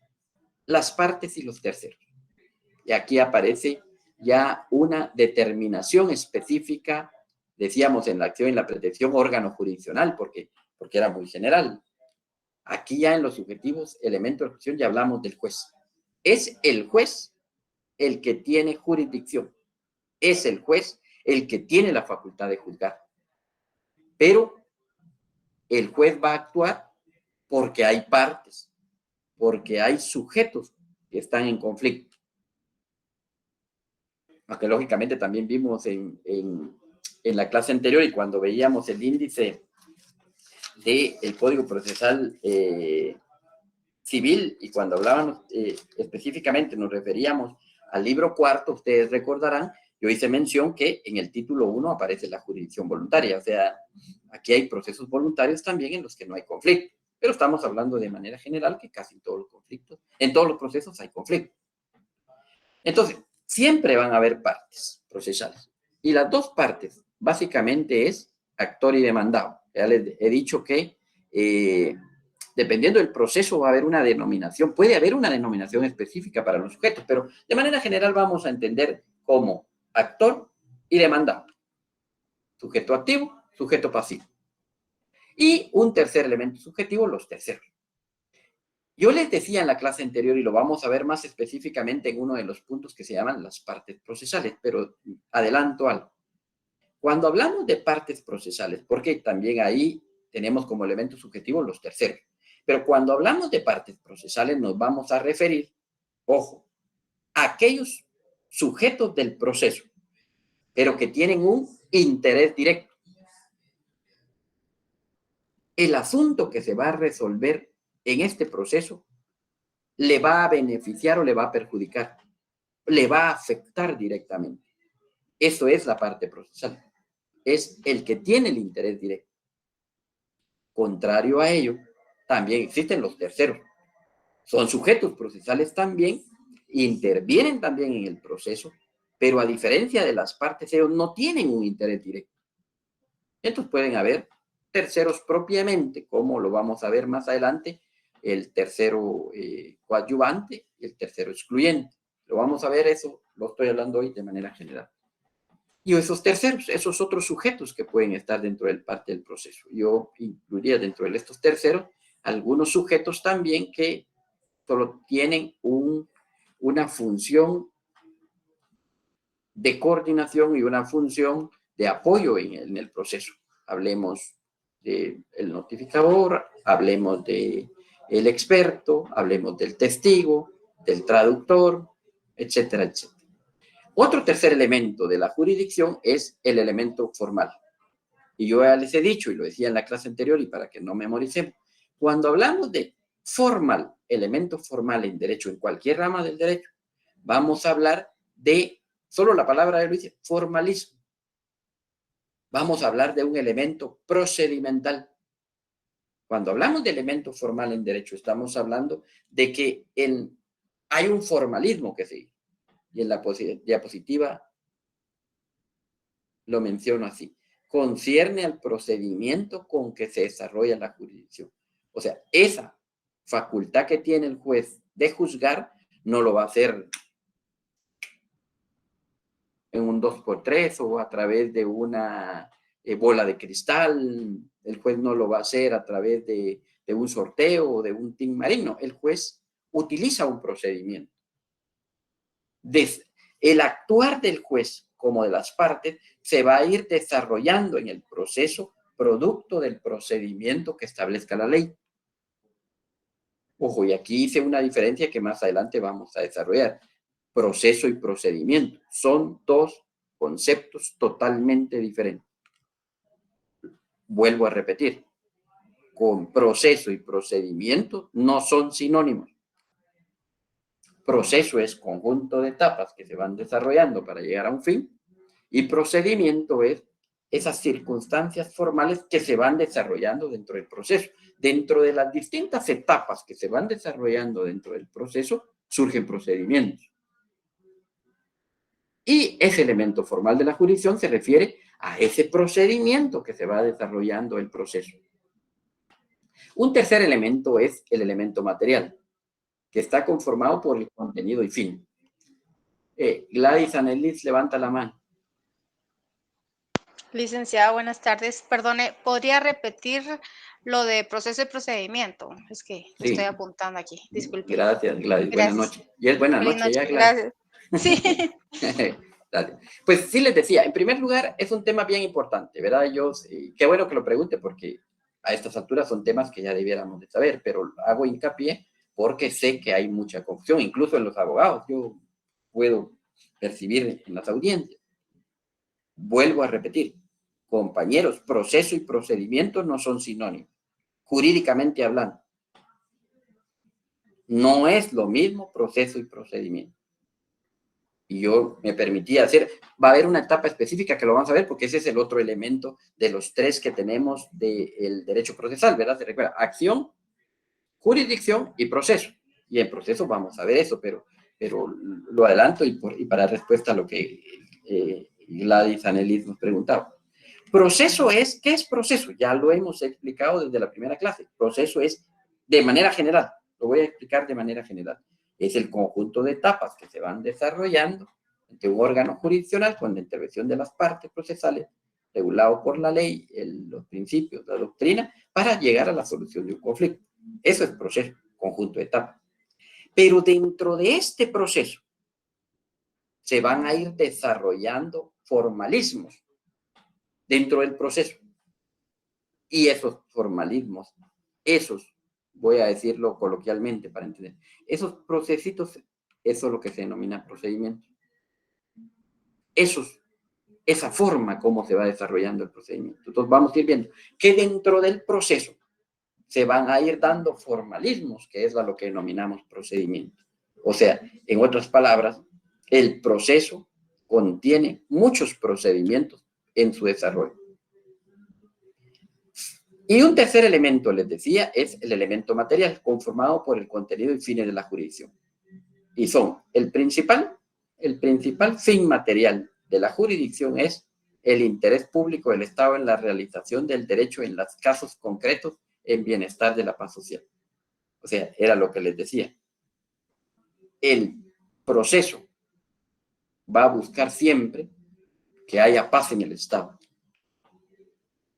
las partes y los terceros. Y aquí aparece ya una determinación específica, decíamos en la acción y la pretensión órgano jurisdiccional, porque era muy general. Aquí ya en los subjetivos, elementos de jurisdicción, ya hablamos del juez. Es el juez el que tiene jurisdicción. Es el juez el que tiene la facultad de juzgar. Pero el juez va a actuar porque hay partes, porque hay sujetos que están en conflicto. Aunque lógicamente también vimos en la clase anterior y cuando veíamos el índice del Código Procesal Civil y cuando hablábamos específicamente nos referíamos al libro 4, ustedes recordarán, yo hice mención que en el título 1 aparece la jurisdicción voluntaria, o sea, aquí hay procesos voluntarios también en los que no hay conflicto, pero estamos hablando de manera general que casi en todos los conflictos, en todos los procesos hay conflicto. Entonces, siempre van a haber partes procesales. Y las 2 partes, básicamente, es actor y demandado. Ya les he dicho que dependiendo del proceso va a haber una denominación, puede haber una denominación específica para los sujetos, pero de manera general vamos a entender como actor y demandado. Sujeto activo, sujeto pasivo. Y un tercer elemento subjetivo, los terceros. Yo les decía en la clase anterior, y lo vamos a ver más específicamente en uno de los puntos que se llaman las partes procesales, pero adelanto algo. Cuando hablamos de partes procesales, porque también ahí tenemos como elemento subjetivo los terceros, pero cuando hablamos de partes procesales nos vamos a referir, ojo, a aquellos sujetos del proceso, pero que tienen un interés directo. El asunto que se va a resolver en este proceso le va a beneficiar o le va a perjudicar, le va a afectar directamente. Eso es la parte procesal. Es el que tiene el interés directo. Contrario a ello, también existen los terceros. Son sujetos procesales también, intervienen también en el proceso, pero a diferencia de las partes, ellos no tienen un interés directo. Entonces pueden haber terceros propiamente, como lo vamos a ver más adelante, el tercero coadyuvante y el tercero excluyente. Lo vamos a ver, eso lo estoy hablando hoy de manera general. Y esos terceros, esos otros sujetos que pueden estar dentro del parte del proceso. Yo incluiría dentro de estos terceros algunos sujetos también que solo tienen una función de coordinación y una función de apoyo en el proceso. Hablemos del notificador, hablemos del experto, hablemos del testigo, del traductor, etcétera, etcétera. Otro tercer elemento de la jurisdicción es el elemento formal. Y yo ya les he dicho, y lo decía en la clase anterior, y para que no memoricemos, cuando hablamos de formal, elemento formal en derecho, en cualquier rama del derecho, vamos a hablar de, solo la palabra lo dice, formalismo. Vamos a hablar de un elemento procedimental. Cuando hablamos de elemento formal en derecho, estamos hablando de que hay un formalismo que seguir. Y en la diapositiva lo menciono así. Concierne al procedimiento con que se desarrolla la jurisdicción. O sea, esa facultad que tiene el juez de juzgar no lo va a hacer en un 2x3 o a través de una bola de cristal. El juez no lo va a hacer a través de un sorteo o de un team marino. El juez utiliza un procedimiento. El actuar del juez como de las partes se va a ir desarrollando en el proceso producto del procedimiento que establezca la ley. Ojo, y aquí hice una diferencia que más adelante vamos a desarrollar. Proceso y procedimiento son dos conceptos totalmente diferentes. Vuelvo a repetir, con proceso y procedimiento no son sinónimos. Proceso es conjunto de etapas que se van desarrollando para llegar a un fin, y procedimiento es esas circunstancias formales que se van desarrollando dentro del proceso. Dentro de las distintas etapas que se van desarrollando dentro del proceso, surgen procedimientos. Y ese elemento formal de la jurisdicción se refiere a ese procedimiento que se va desarrollando el proceso. Un tercer elemento es el elemento material, que está conformado por el contenido y fin. Gladys Anelis, levanta la mano. Licenciada, buenas tardes. Perdone, ¿podría repetir lo de proceso y procedimiento? Es que lo Sí. estoy apuntando aquí. Disculpe. Gracias, Gladys. Buenas Gracias. noches. Y es buena Feliz noche ya, noche. Gladys. Gracias. Sí. Dale. Pues sí les decía, en primer lugar, es un tema bien importante, ¿verdad? Qué bueno que lo pregunte porque a estas alturas son temas que ya debiéramos de saber, pero hago hincapié porque sé que hay mucha confusión, incluso en los abogados. Yo puedo percibir en las audiencias. Vuelvo a repetir, compañeros, proceso y procedimiento no son sinónimos, jurídicamente hablando. No es lo mismo proceso y procedimiento. Y yo me permití hacer, va a haber una etapa específica que lo vamos a ver porque ese es el otro elemento de los tres que tenemos del derecho procesal, ¿verdad? Se recuerda, acción, jurisdicción y proceso. Y en proceso vamos a ver eso, pero lo adelanto y para respuesta a lo que Gladys Anelis nos preguntaba. Proceso es, ¿qué es proceso? Ya lo hemos explicado desde la primera clase. Proceso es de manera general, lo voy a explicar de manera general. Es el conjunto de etapas que se van desarrollando ante un órgano jurisdiccional con la intervención de las partes procesales, regulado por la ley, los principios, la doctrina, para llegar a la solución de un conflicto. Eso es proceso, conjunto de etapas. Pero dentro de este proceso se van a ir desarrollando formalismos dentro del proceso. Y esos formalismos, voy a decirlo coloquialmente para entender, esos procesitos, eso es lo que se denomina procedimiento. Esa forma como se va desarrollando el procedimiento. Entonces vamos a ir viendo que dentro del proceso se van a ir dando formalismos, que es a lo que denominamos procedimiento. O sea, en otras palabras, el proceso contiene muchos procedimientos en su desarrollo. Y un tercer elemento, les decía, es el elemento material, conformado por el contenido y fines de la jurisdicción. Y son el principal fin material de la jurisdicción es el interés público del Estado en la realización del derecho en los casos concretos en bienestar de la paz social. O sea, era lo que les decía. El proceso va a buscar siempre que haya paz en el Estado,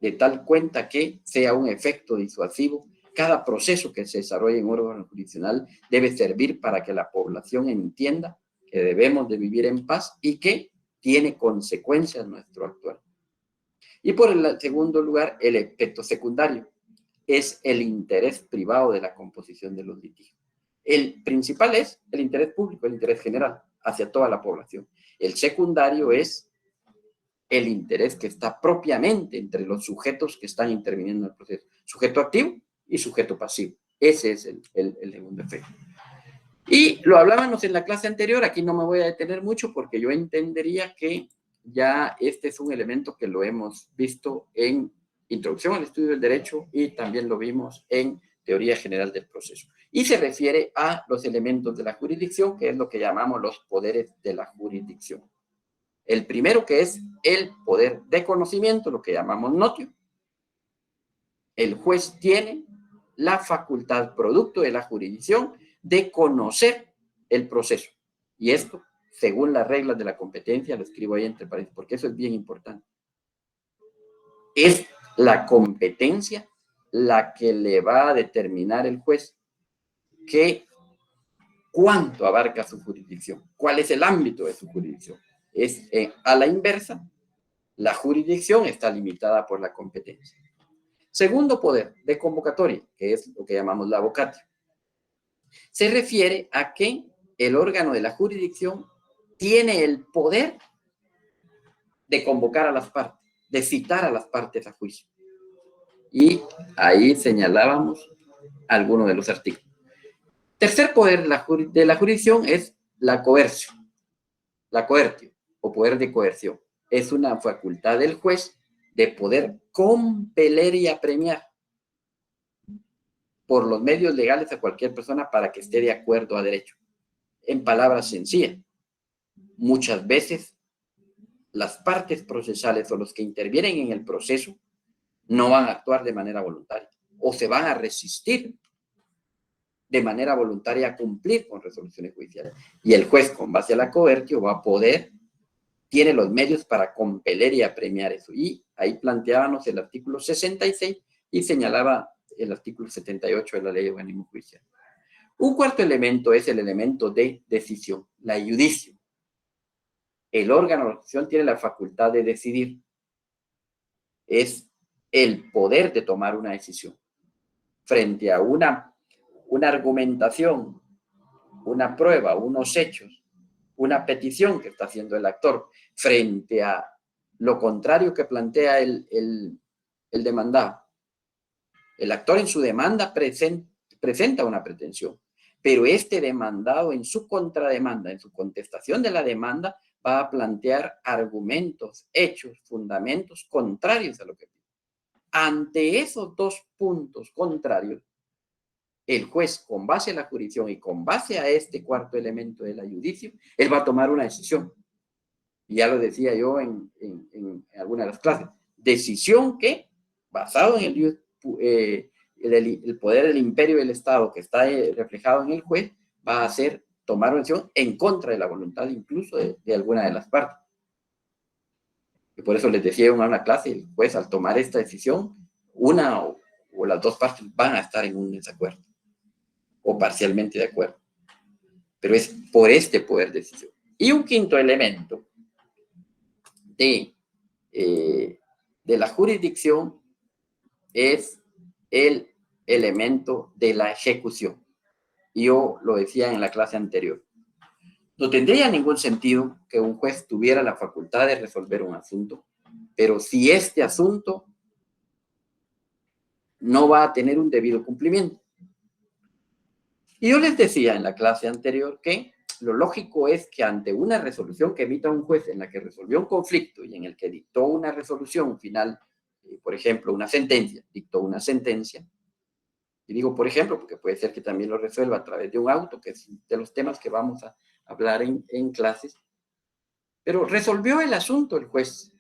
de tal cuenta que sea un efecto disuasivo. Cada proceso que se desarrolle en un órgano jurisdiccional debe servir para que la población entienda que debemos de vivir en paz y que tiene consecuencias nuestro actuar. Y por el segundo lugar, el efecto secundario es el interés privado de la composición de los litigios. El principal es el interés público, el interés general hacia toda la población. El secundario es el interés que está propiamente entre los sujetos que están interviniendo en el proceso. Sujeto activo y sujeto pasivo. Ese es el segundo efecto. Y lo hablábamos en la clase anterior, aquí no me voy a detener mucho porque yo entendería que ya este es un elemento que lo hemos visto en Introducción al Estudio del Derecho y también lo vimos en Teoría General del Proceso. Y se refiere a los elementos de la jurisdicción, que es lo que llamamos los poderes de la jurisdicción. El primero, que es el poder de conocimiento, lo que llamamos notio. El juez tiene la facultad, producto de la jurisdicción, de conocer el proceso. Y esto según las reglas de la competencia, lo escribo ahí entre paréntesis, porque eso es bien importante. Es la competencia la que le va a determinar el juez cuánto abarca su jurisdicción, cuál es el ámbito de su jurisdicción. Es a la inversa, la jurisdicción está limitada por la competencia. Segundo poder de convocatoria, que es lo que llamamos la vocatio, se refiere a que el órgano de la jurisdicción tiene el poder de convocar a las partes, de citar a las partes a juicio. Y ahí señalábamos algunos de los artículos. Tercer poder de la jurisdicción es la coercio, la coertio, o poder de coerción. Es una facultad del juez de poder compeler y apremiar por los medios legales a cualquier persona para que esté de acuerdo a derecho. En palabras sencillas, muchas veces las partes procesales o los que intervienen en el proceso no van a actuar de manera voluntaria o se van a resistir de manera voluntaria a cumplir con resoluciones judiciales. Y el juez, con base a la coertio, va a poder, tiene los medios para compeler y apremiar eso. Y ahí planteábamos el artículo 66 y señalaba el artículo 78 de la Ley de Organismo Judicial. Un cuarto elemento es el elemento de decisión, la iudicio. El órgano de la decisión tiene la facultad de decidir. Es el poder de tomar una decisión frente a una argumentación, una prueba, unos hechos, una petición que está haciendo el actor frente a lo contrario que plantea el demandado. El actor en su demanda presenta una pretensión, pero este demandado en su contrademanda, en su contestación de la demanda, va a plantear argumentos, hechos, fundamentos contrarios a lo que pide. Ante esos dos puntos contrarios, el juez, con base a la jurisdicción y con base a este cuarto elemento de la iudicio, él va a tomar una decisión. Y ya lo decía yo en alguna de las clases. Decisión que, basado en el poder del imperio del Estado que está reflejado en el juez, va a hacer tomar una decisión en contra de la voluntad incluso de alguna de las partes. Y por eso les decía en una clase, el juez al tomar esta decisión, una o las dos partes van a estar en un desacuerdo o parcialmente de acuerdo. Pero es por este poder de decisión. Y un quinto elemento de la jurisdicción es el elemento de la ejecución. Yo lo decía en la clase anterior. No tendría ningún sentido que un juez tuviera la facultad de resolver un asunto, pero si este asunto no va a tener un debido cumplimiento. Y yo les decía en la clase anterior que lo lógico es que ante una resolución que emita un juez en la que resolvió un conflicto y en el que dictó una resolución final, por ejemplo, una sentencia, dictó una sentencia, y digo por ejemplo porque puede ser que también lo resuelva a través de un auto, que es de los temas que vamos a hablar en clases, pero resolvió el asunto el juez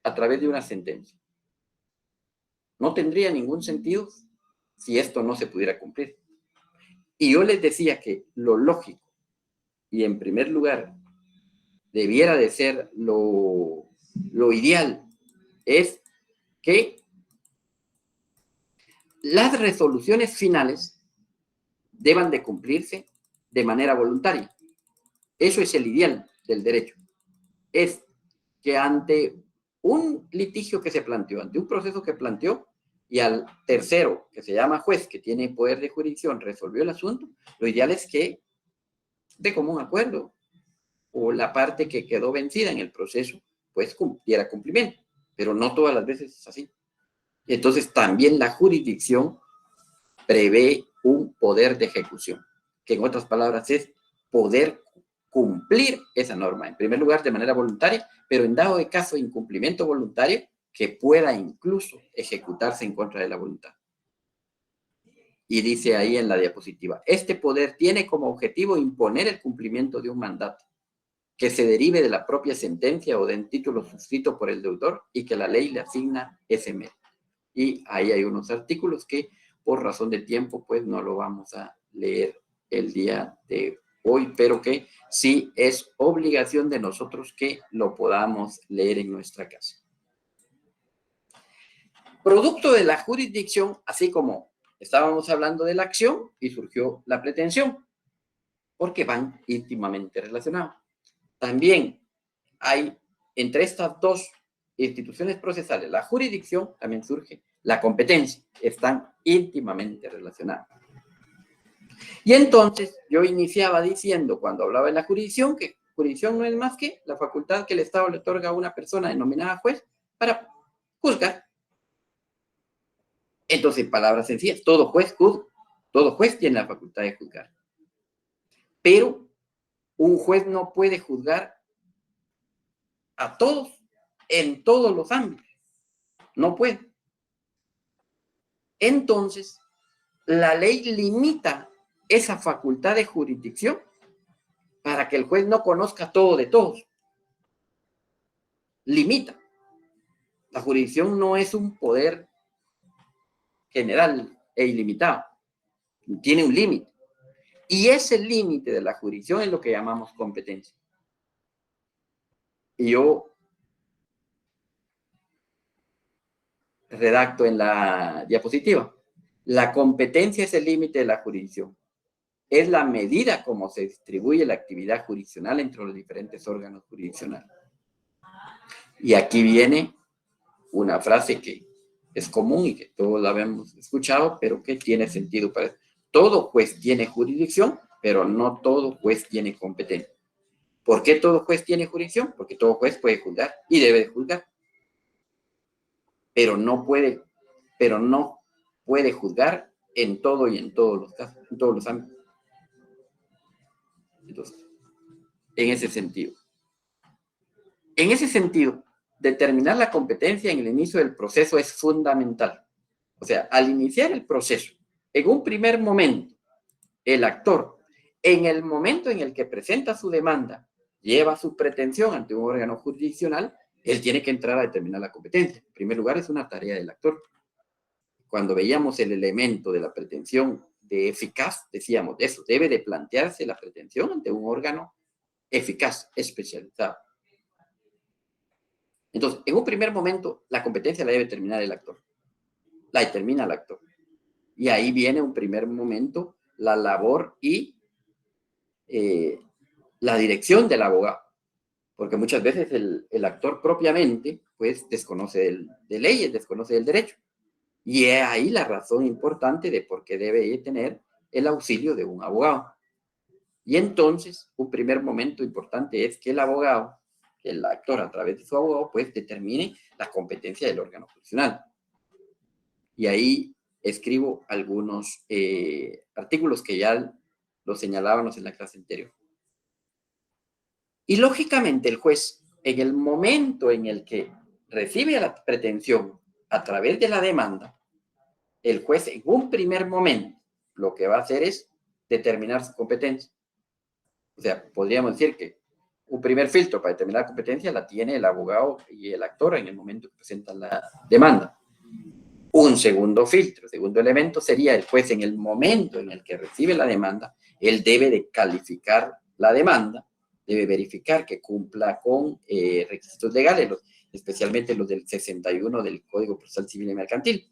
a través de una sentencia. No tendría ningún sentido si esto no se pudiera cumplir. Y yo les decía que lo lógico, y en primer lugar, debiera de ser lo ideal, es que las resoluciones finales deban de cumplirse de manera voluntaria. Eso es el ideal del derecho. Es que ante un litigio que se planteó, ante un proceso que planteó, y al tercero, que se llama juez, que tiene poder de jurisdicción, resolvió el asunto, lo ideal es que de común acuerdo, o la parte que quedó vencida en el proceso, pues diera cumplimiento, pero no todas las veces es así. Entonces también la jurisdicción prevé un poder de ejecución, que en otras palabras es poder cumplir esa norma, en primer lugar de manera voluntaria, pero en dado de caso de incumplimiento voluntario, que pueda incluso ejecutarse en contra de la voluntad. Y dice ahí en la diapositiva, este poder tiene como objetivo imponer el cumplimiento de un mandato que se derive de la propia sentencia o del título suscrito por el deudor y que la ley le asigna ese mérito. Y ahí hay unos artículos que por razón de tiempo pues no lo vamos a leer el día de hoy, pero que sí es obligación de nosotros que lo podamos leer en nuestra casa. Producto de la jurisdicción, así como estábamos hablando de la acción y surgió la pretensión, porque van íntimamente relacionados. También hay entre estas dos instituciones procesales, la jurisdicción, también surge la competencia, están íntimamente relacionadas. Y entonces yo iniciaba diciendo, cuando hablaba de la jurisdicción, que jurisdicción no es más que la facultad que el Estado le otorga a una persona denominada juez para juzgar. Entonces, palabras sencillas, todo juez tiene la facultad de juzgar. Pero un juez no puede juzgar a todos en todos los ámbitos. No puede. Entonces, la ley limita esa facultad de jurisdicción para que el juez no conozca todo de todos. Limita. La jurisdicción no es un poder general e ilimitado. Tiene un límite. Y ese límite de la jurisdicción es lo que llamamos competencia. Y yo redacto en la diapositiva. La competencia es el límite de la jurisdicción. Es la medida como se distribuye la actividad jurisdiccional entre los diferentes órganos jurisdiccionales. Y aquí viene una frase que es común y que todos la habíamos escuchado, pero que tiene sentido para eso. Todo juez tiene jurisdicción, pero no todo juez tiene competencia. ¿Por qué todo juez tiene jurisdicción? Porque todo juez puede juzgar y debe de juzgar. Pero no puede juzgar en todo y en todos los casos, en todos los ámbitos. Entonces, en ese sentido, determinar la competencia en el inicio del proceso es fundamental. O sea, al iniciar el proceso, en un primer momento, el actor, en el momento en el que presenta su demanda, lleva su pretensión ante un órgano jurisdiccional, él tiene que entrar a determinar la competencia. En primer lugar, es una tarea del actor. Cuando veíamos el elemento de la pretensión de eficaz, decíamos, eso debe de plantearse la pretensión ante un órgano eficaz, especializado. Entonces, en un primer momento, la competencia la debe determinar el actor. La determina el actor. Y ahí viene un primer momento la labor y la dirección del abogado. Porque muchas veces el actor propiamente, pues, desconoce de leyes, desconoce del derecho. Y es ahí la razón importante de por qué debe tener el auxilio de un abogado. Y entonces, un primer momento importante es que el abogado, que el actor a través de su abogado, pues determine la competencia del órgano jurisdiccional. Y ahí escribo algunos artículos que ya los señalábamos en la clase anterior. Y lógicamente el juez, en el momento en el que recibe la pretensión a través de la demanda, el juez en un primer momento lo que va a hacer es determinar su competencia. O sea, podríamos decir que un primer filtro para determinar la competencia la tiene el abogado y el actor en el momento que presentan la demanda. Un segundo filtro, segundo elemento sería el juez en el momento en el que recibe la demanda, él debe de calificar la demanda, debe verificar que cumpla con requisitos legales, especialmente los del 61 del Código Procesal Civil y Mercantil.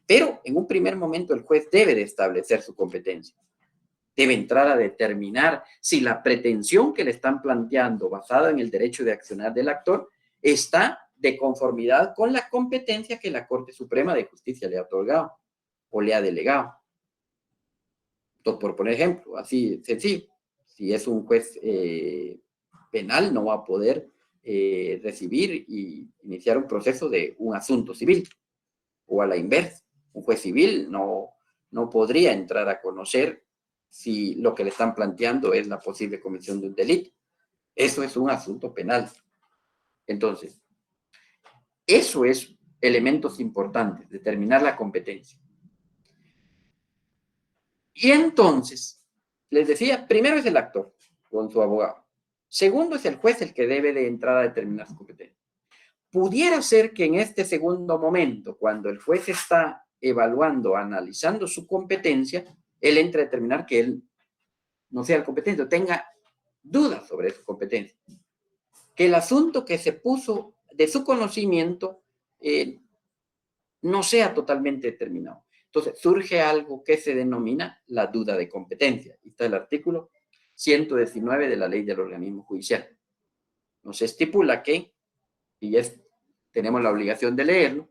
Pero en un primer momento el juez debe de establecer su competencia. Debe entrar a determinar si la pretensión que le están planteando, basada en el derecho de accionar del actor, está de conformidad con la competencia que la Corte Suprema de Justicia le ha otorgado o le ha delegado. Entonces, por poner ejemplo, así sencillo, si es un juez penal, no va a poder recibir y iniciar un proceso de un asunto civil, o a la inversa. Un juez civil no podría entrar a conocer si lo que le están planteando es la posible comisión de un delito. Eso es un asunto penal. Entonces, eso es elementos importantes, determinar la competencia. Y entonces, les decía, primero es el actor con su abogado. Segundo es el juez el que debe de entrar a determinar su competencia. Pudiera ser que en este segundo momento, cuando el juez está evaluando, analizando su competencia, él entre a determinar que él no sea el competente, o tenga dudas sobre su competencia. Que el asunto que se puso de su conocimiento no sea totalmente determinado. Entonces, surge algo que se denomina la duda de competencia. Está el artículo 119 de la Ley del Organismo Judicial. Nos estipula que, y tenemos la obligación de leerlo,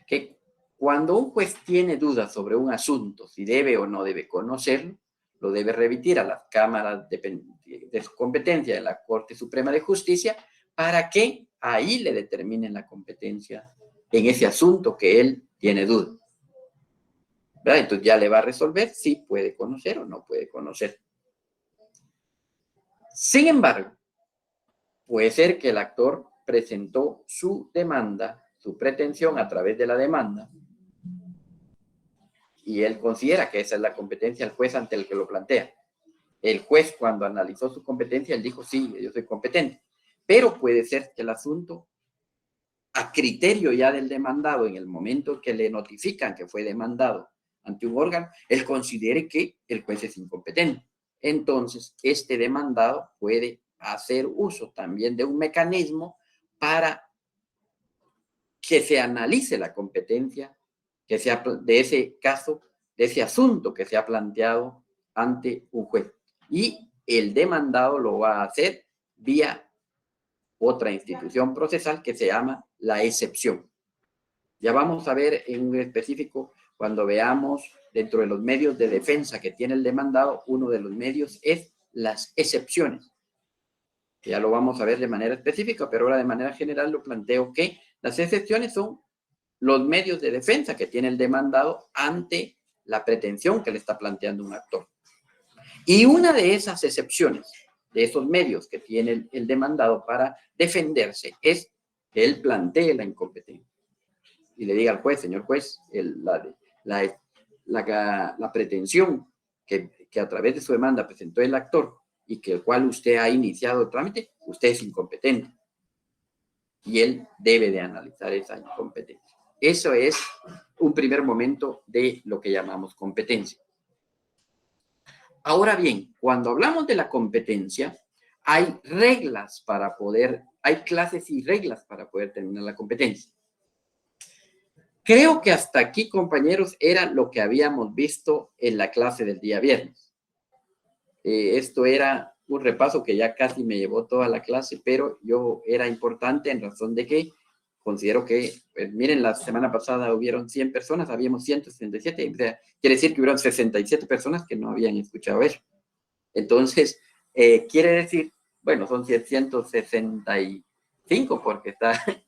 que cuando un juez tiene dudas sobre un asunto, si debe o no debe conocerlo, lo debe remitir a las cámaras de su competencia de la Corte Suprema de Justicia para que ahí le determinen la competencia en ese asunto que él tiene duda. ¿Verdad? Entonces ya le va a resolver si puede conocer o no puede conocer. Sin embargo, puede ser que el actor presentó su demanda, su pretensión a través de la demanda, y él considera que esa es la competencia del juez ante el que lo plantea. El juez, cuando analizó su competencia, él dijo, sí, yo soy competente. Pero puede ser que el asunto, a criterio ya del demandado, en el momento que le notifican que fue demandado ante un órgano, él considere que el juez es incompetente. Entonces, este demandado puede hacer uso también de un mecanismo para que se analice la competencia que sea de ese caso, de ese asunto que se ha planteado ante un juez. Y el demandado lo va a hacer vía otra institución procesal que se llama la excepción. Ya vamos a ver en un específico, cuando veamos dentro de los medios de defensa que tiene el demandado, uno de los medios es las excepciones. Ya lo vamos a ver de manera específica, pero ahora de manera general lo planteo que las excepciones son los medios de defensa que tiene el demandado ante la pretensión que le está planteando un actor. Y una de esas excepciones, de esos medios que tiene el demandado para defenderse, es que él plantee la incompetencia. Y le diga al juez, señor juez, la pretensión que a través de su demanda presentó el actor y que el cual usted ha iniciado el trámite, usted es incompetente. Y él debe de analizar esa incompetencia. Eso es un primer momento de lo que llamamos competencia. Ahora bien, cuando hablamos de la competencia, hay reglas para poder, hay clases y reglas para poder terminar la competencia. Creo que hasta aquí, compañeros, era lo que habíamos visto en la clase del día viernes. Esto era un repaso que ya casi me llevó toda la clase, pero era importante en razón de que considero que, pues, miren, la semana pasada hubieron 100 personas, habíamos 167, o sea, quiere decir que hubieron 67 personas que no habían escuchado eso. Entonces, quiere decir, bueno, son 165 porque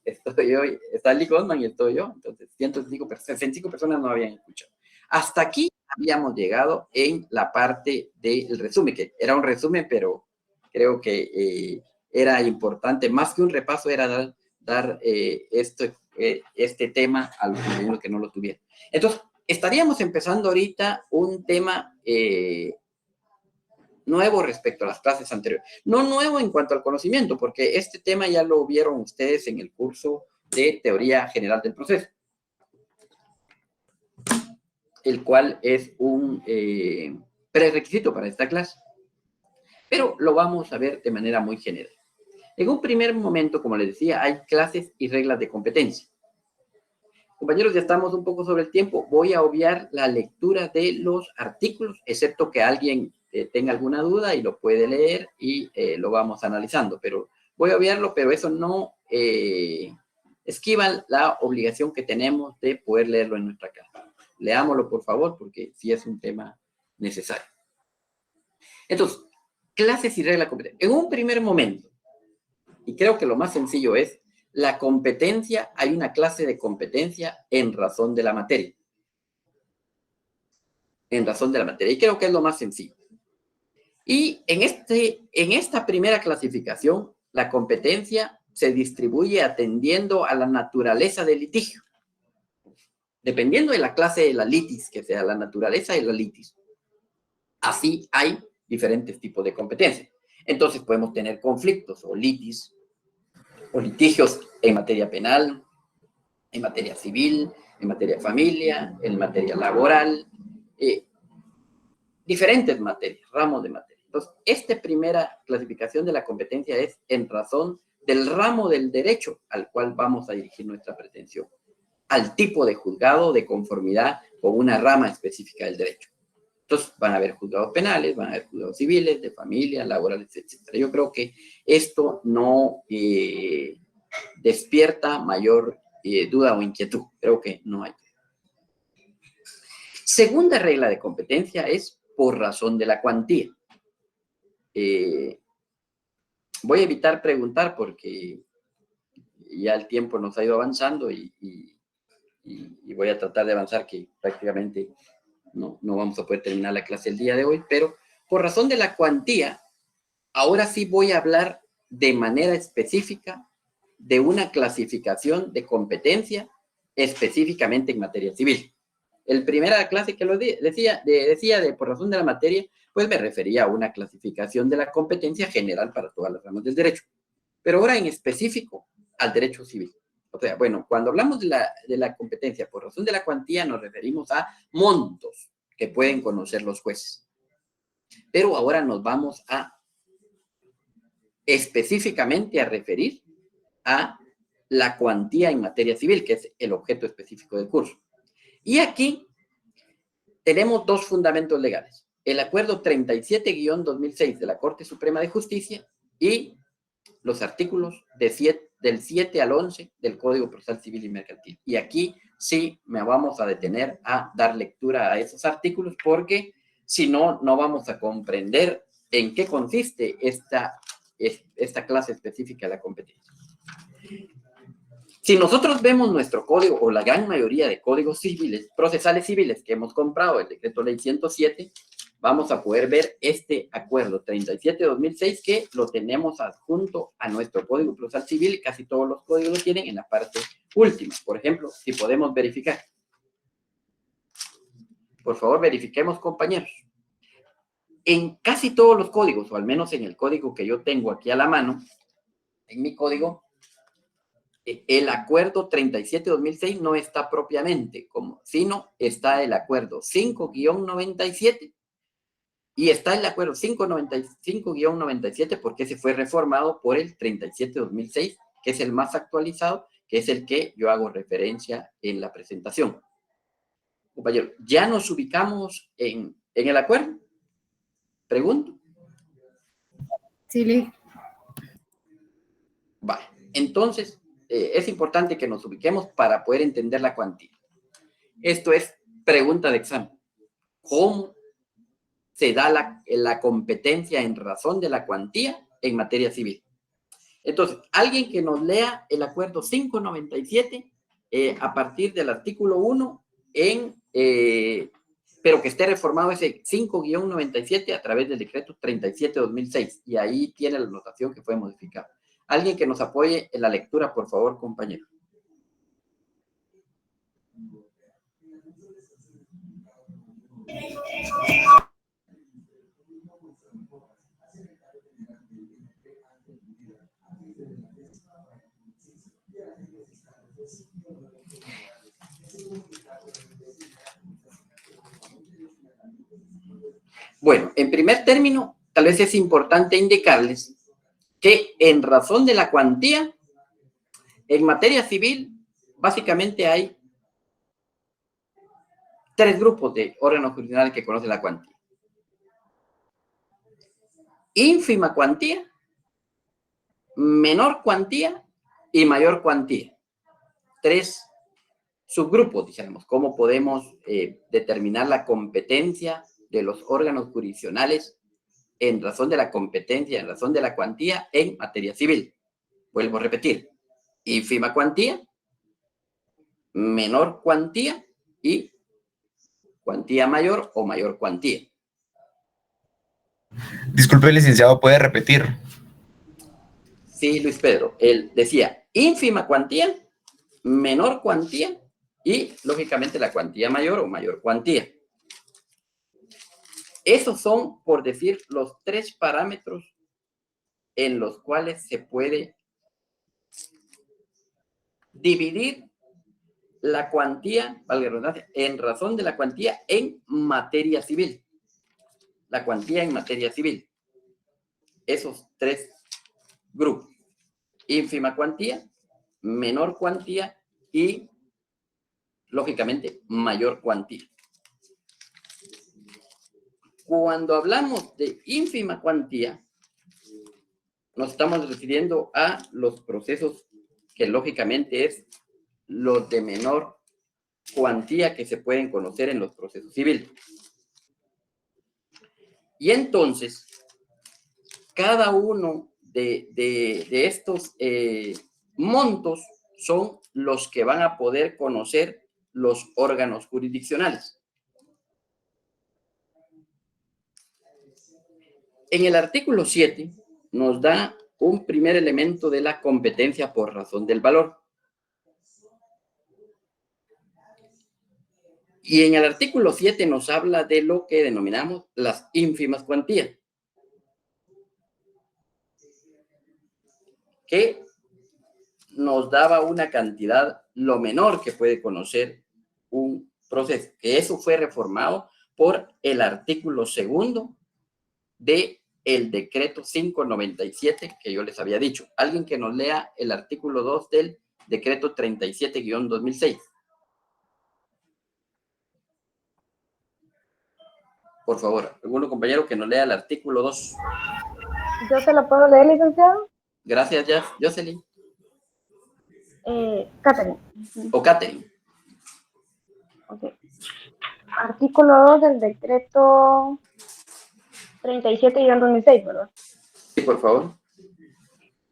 estoy yo, está Lee Goldman y estoy yo, entonces 65 personas no habían escuchado. Hasta aquí habíamos llegado en la parte del resumen, que era un resumen, pero creo que era importante, más que un repaso, era dar este tema a los compañeros que no lo tuvieron. Entonces, estaríamos empezando ahorita un tema nuevo respecto a las clases anteriores. No nuevo en cuanto al conocimiento, porque este tema ya lo vieron ustedes en el curso de Teoría General del Proceso, el cual es un prerequisito para esta clase. Pero lo vamos a ver de manera muy general. En un primer momento, como les decía, hay clases y reglas de competencia. Compañeros, ya estamos un poco sobre el tiempo. Voy a obviar la lectura de los artículos, excepto que alguien tenga alguna duda y lo puede leer y lo vamos analizando. Pero voy a obviarlo, pero eso no esquiva la obligación que tenemos de poder leerlo en nuestra casa. Leámoslo, por favor, porque sí es un tema necesario. Entonces, clases y reglas de competencia. En un primer momento, y creo que lo más sencillo es, la competencia, hay una clase de competencia en razón de la materia. En razón de la materia. Y creo que es lo más sencillo. Y en esta primera clasificación, la competencia se distribuye atendiendo a la naturaleza del litigio. Dependiendo de la clase de la litis, que sea la naturaleza de la litis. Así hay diferentes tipos de competencia. Entonces podemos tener conflictos o litis, o litigios en materia penal, en materia civil, en materia de familia, en materia laboral. diferentes materias, ramos de materia. Entonces, esta primera clasificación de la competencia es en razón del ramo del derecho al cual vamos a dirigir nuestra pretensión, al tipo de juzgado de conformidad con una rama específica del derecho. Entonces, van a haber juzgados penales, van a haber juzgados civiles, de familia, laborales, etc. Yo creo que esto no despierta mayor duda o inquietud. Creo que no hay. Segunda regla de competencia es por razón de la cuantía. Voy a evitar preguntar porque ya el tiempo nos ha ido avanzando y voy a tratar de avanzar, que prácticamente no vamos a poder terminar la clase el día de hoy, pero por razón de la cuantía, ahora sí voy a hablar de manera específica de una clasificación de competencia específicamente en materia civil. El primera clase que lo decía de por razón de la materia, pues me refería a una clasificación de la competencia general para todas las ramas del derecho. Pero ahora en específico al derecho civil. O sea, bueno, cuando hablamos de la competencia por razón de la cuantía, nos referimos a montos que pueden conocer los jueces. Pero ahora nos vamos a específicamente a referir a la cuantía en materia civil, que es el objeto específico del curso. Y aquí tenemos dos fundamentos legales. El acuerdo 37-2006 de la Corte Suprema de Justicia y los artículos del 7 al 11 del Código Procesal Civil y Mercantil. Y aquí sí me vamos a detener a dar lectura a esos artículos porque si no, no vamos a comprender en qué consiste esta clase específica de la competencia. Si nosotros vemos nuestro código o la gran mayoría de códigos civiles, procesales civiles que hemos comprado, el decreto ley 107, vamos a poder ver este acuerdo 37-2006 que lo tenemos adjunto a nuestro Código Procesal Civil. Casi todos los códigos lo tienen en la parte última. Por ejemplo, si podemos verificar. Por favor, verifiquemos, compañeros. En casi todos los códigos, o al menos en el código que yo tengo aquí a la mano, en mi código, el acuerdo 37-2006 no está propiamente sino está el acuerdo 5-97 y está el acuerdo 595-97 porque ese fue reformado por el 37-2006, que es el más actualizado, que es el que yo hago referencia en la presentación. Compañero, ¿ya nos ubicamos en el acuerdo? Pregunto. Sí, Vale, entonces es importante que nos ubiquemos para poder entender la cuantía. Esto es pregunta de examen. ¿Cómo se da la competencia en razón de la cuantía en materia civil? Entonces, alguien que nos lea el acuerdo 597 a partir del artículo 1 pero que esté reformado ese 5-97 a través del decreto 37-2006 y ahí tiene la anotación que fue modificada. Alguien que nos apoye en la lectura, por favor, compañero. Bueno, en primer término, tal vez es importante indicarles que en razón de la cuantía, en materia civil, básicamente hay tres grupos de órganos jurisdiccionales que conocen la cuantía. Ínfima cuantía, menor cuantía y mayor cuantía. Tres subgrupos, dijéramos, cómo podemos determinar la competencia de los órganos jurisdiccionales en razón de la competencia, en razón de la cuantía en materia civil. Vuelvo a repetir, ínfima cuantía, menor cuantía y cuantía mayor o mayor cuantía. Disculpe, licenciado, ¿puede repetir? Sí, Luis Pedro, él decía ínfima cuantía, menor cuantía y, lógicamente, la cuantía mayor o mayor cuantía. Esos son, por decir, los tres parámetros en los cuales se puede dividir la cuantía, valga la redundancia, en razón de la cuantía en materia civil. la cuantía en materia civil. Esos tres grupos. Ínfima cuantía, menor cuantía y, lógicamente, mayor cuantía. Cuando hablamos de ínfima cuantía, nos estamos refiriendo a los procesos que lógicamente es los de menor cuantía que se pueden conocer en los procesos civiles. Y entonces, cada uno de estos montos son los que van a poder conocer los órganos jurisdiccionales. En el artículo 7 nos da un primer elemento de la competencia por razón del valor. Y en el artículo 7 nos habla de lo que denominamos las ínfimas cuantías, que nos daba una cantidad lo menor que puede conocer un proceso, que eso fue reformado por el artículo 2 de el decreto 597 que yo les había dicho. Alguien que nos lea el artículo 2 del decreto 37-2006. Por favor, alguno compañero que nos lea el artículo 2. ¿Yo se lo puedo leer, licenciado? Gracias, Jocelyn. Catherine. O Catherine. Okay. Artículo 2 del decreto 37-2006, ¿verdad? Sí, por favor.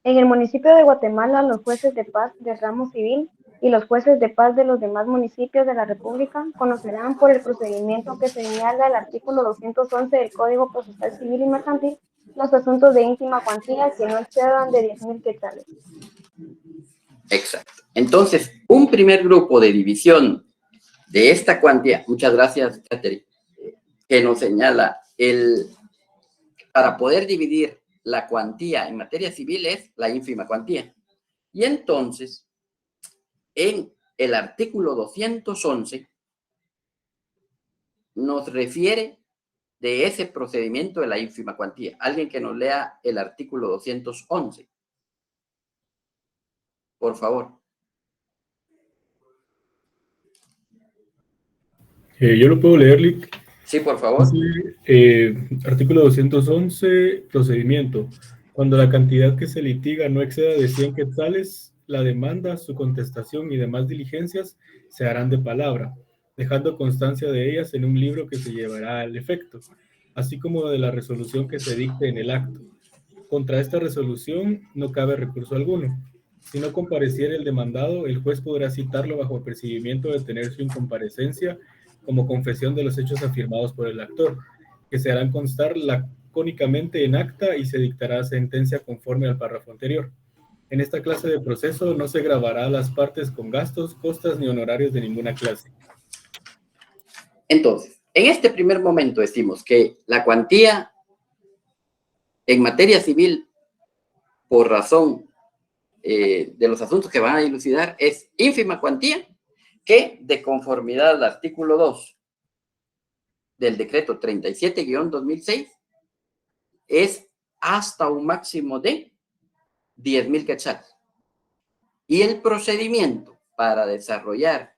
En el municipio de Guatemala, los jueces de paz del ramo civil y los jueces de paz de los demás municipios de la República conocerán por el procedimiento que señala el artículo 211 del Código Procesal Civil y Mercantil los asuntos de ínfima cuantía que no excedan de 10,000 quetzales. Exacto. Entonces, un primer grupo de división de esta cuantía, muchas gracias, Catherine, que nos señala para poder dividir la cuantía en materia civil es la ínfima cuantía. Y entonces, en el artículo 211 nos refiere de ese procedimiento de la ínfima cuantía. Alguien que nos lea el artículo 211. Por favor. Yo lo puedo leer, Lick. Sí, por favor. Artículo 211, procedimiento. Cuando la cantidad que se litiga no exceda de 100 quetzales, la demanda, su contestación y demás diligencias se harán de palabra, dejando constancia de ellas en un libro que se llevará al efecto, así como de la resolución que se dicte en el acto. Contra esta resolución no cabe recurso alguno. Si no compareciera el demandado, el juez podrá citarlo bajo apercibimiento de tener su incomparecencia como confesión de los hechos afirmados por el actor, que se harán constar lacónicamente en acta y se dictará sentencia conforme al párrafo anterior. En esta clase de proceso no se gravará a las partes con gastos, costas ni honorarios de ninguna clase. Entonces, en este primer momento decimos que la cuantía en materia civil, por razón de los asuntos que van a dilucidar, es ínfima cuantía, que de conformidad al artículo 2 del decreto 37-2006 es hasta un máximo de 10,000 quetzales. Y el procedimiento para desarrollar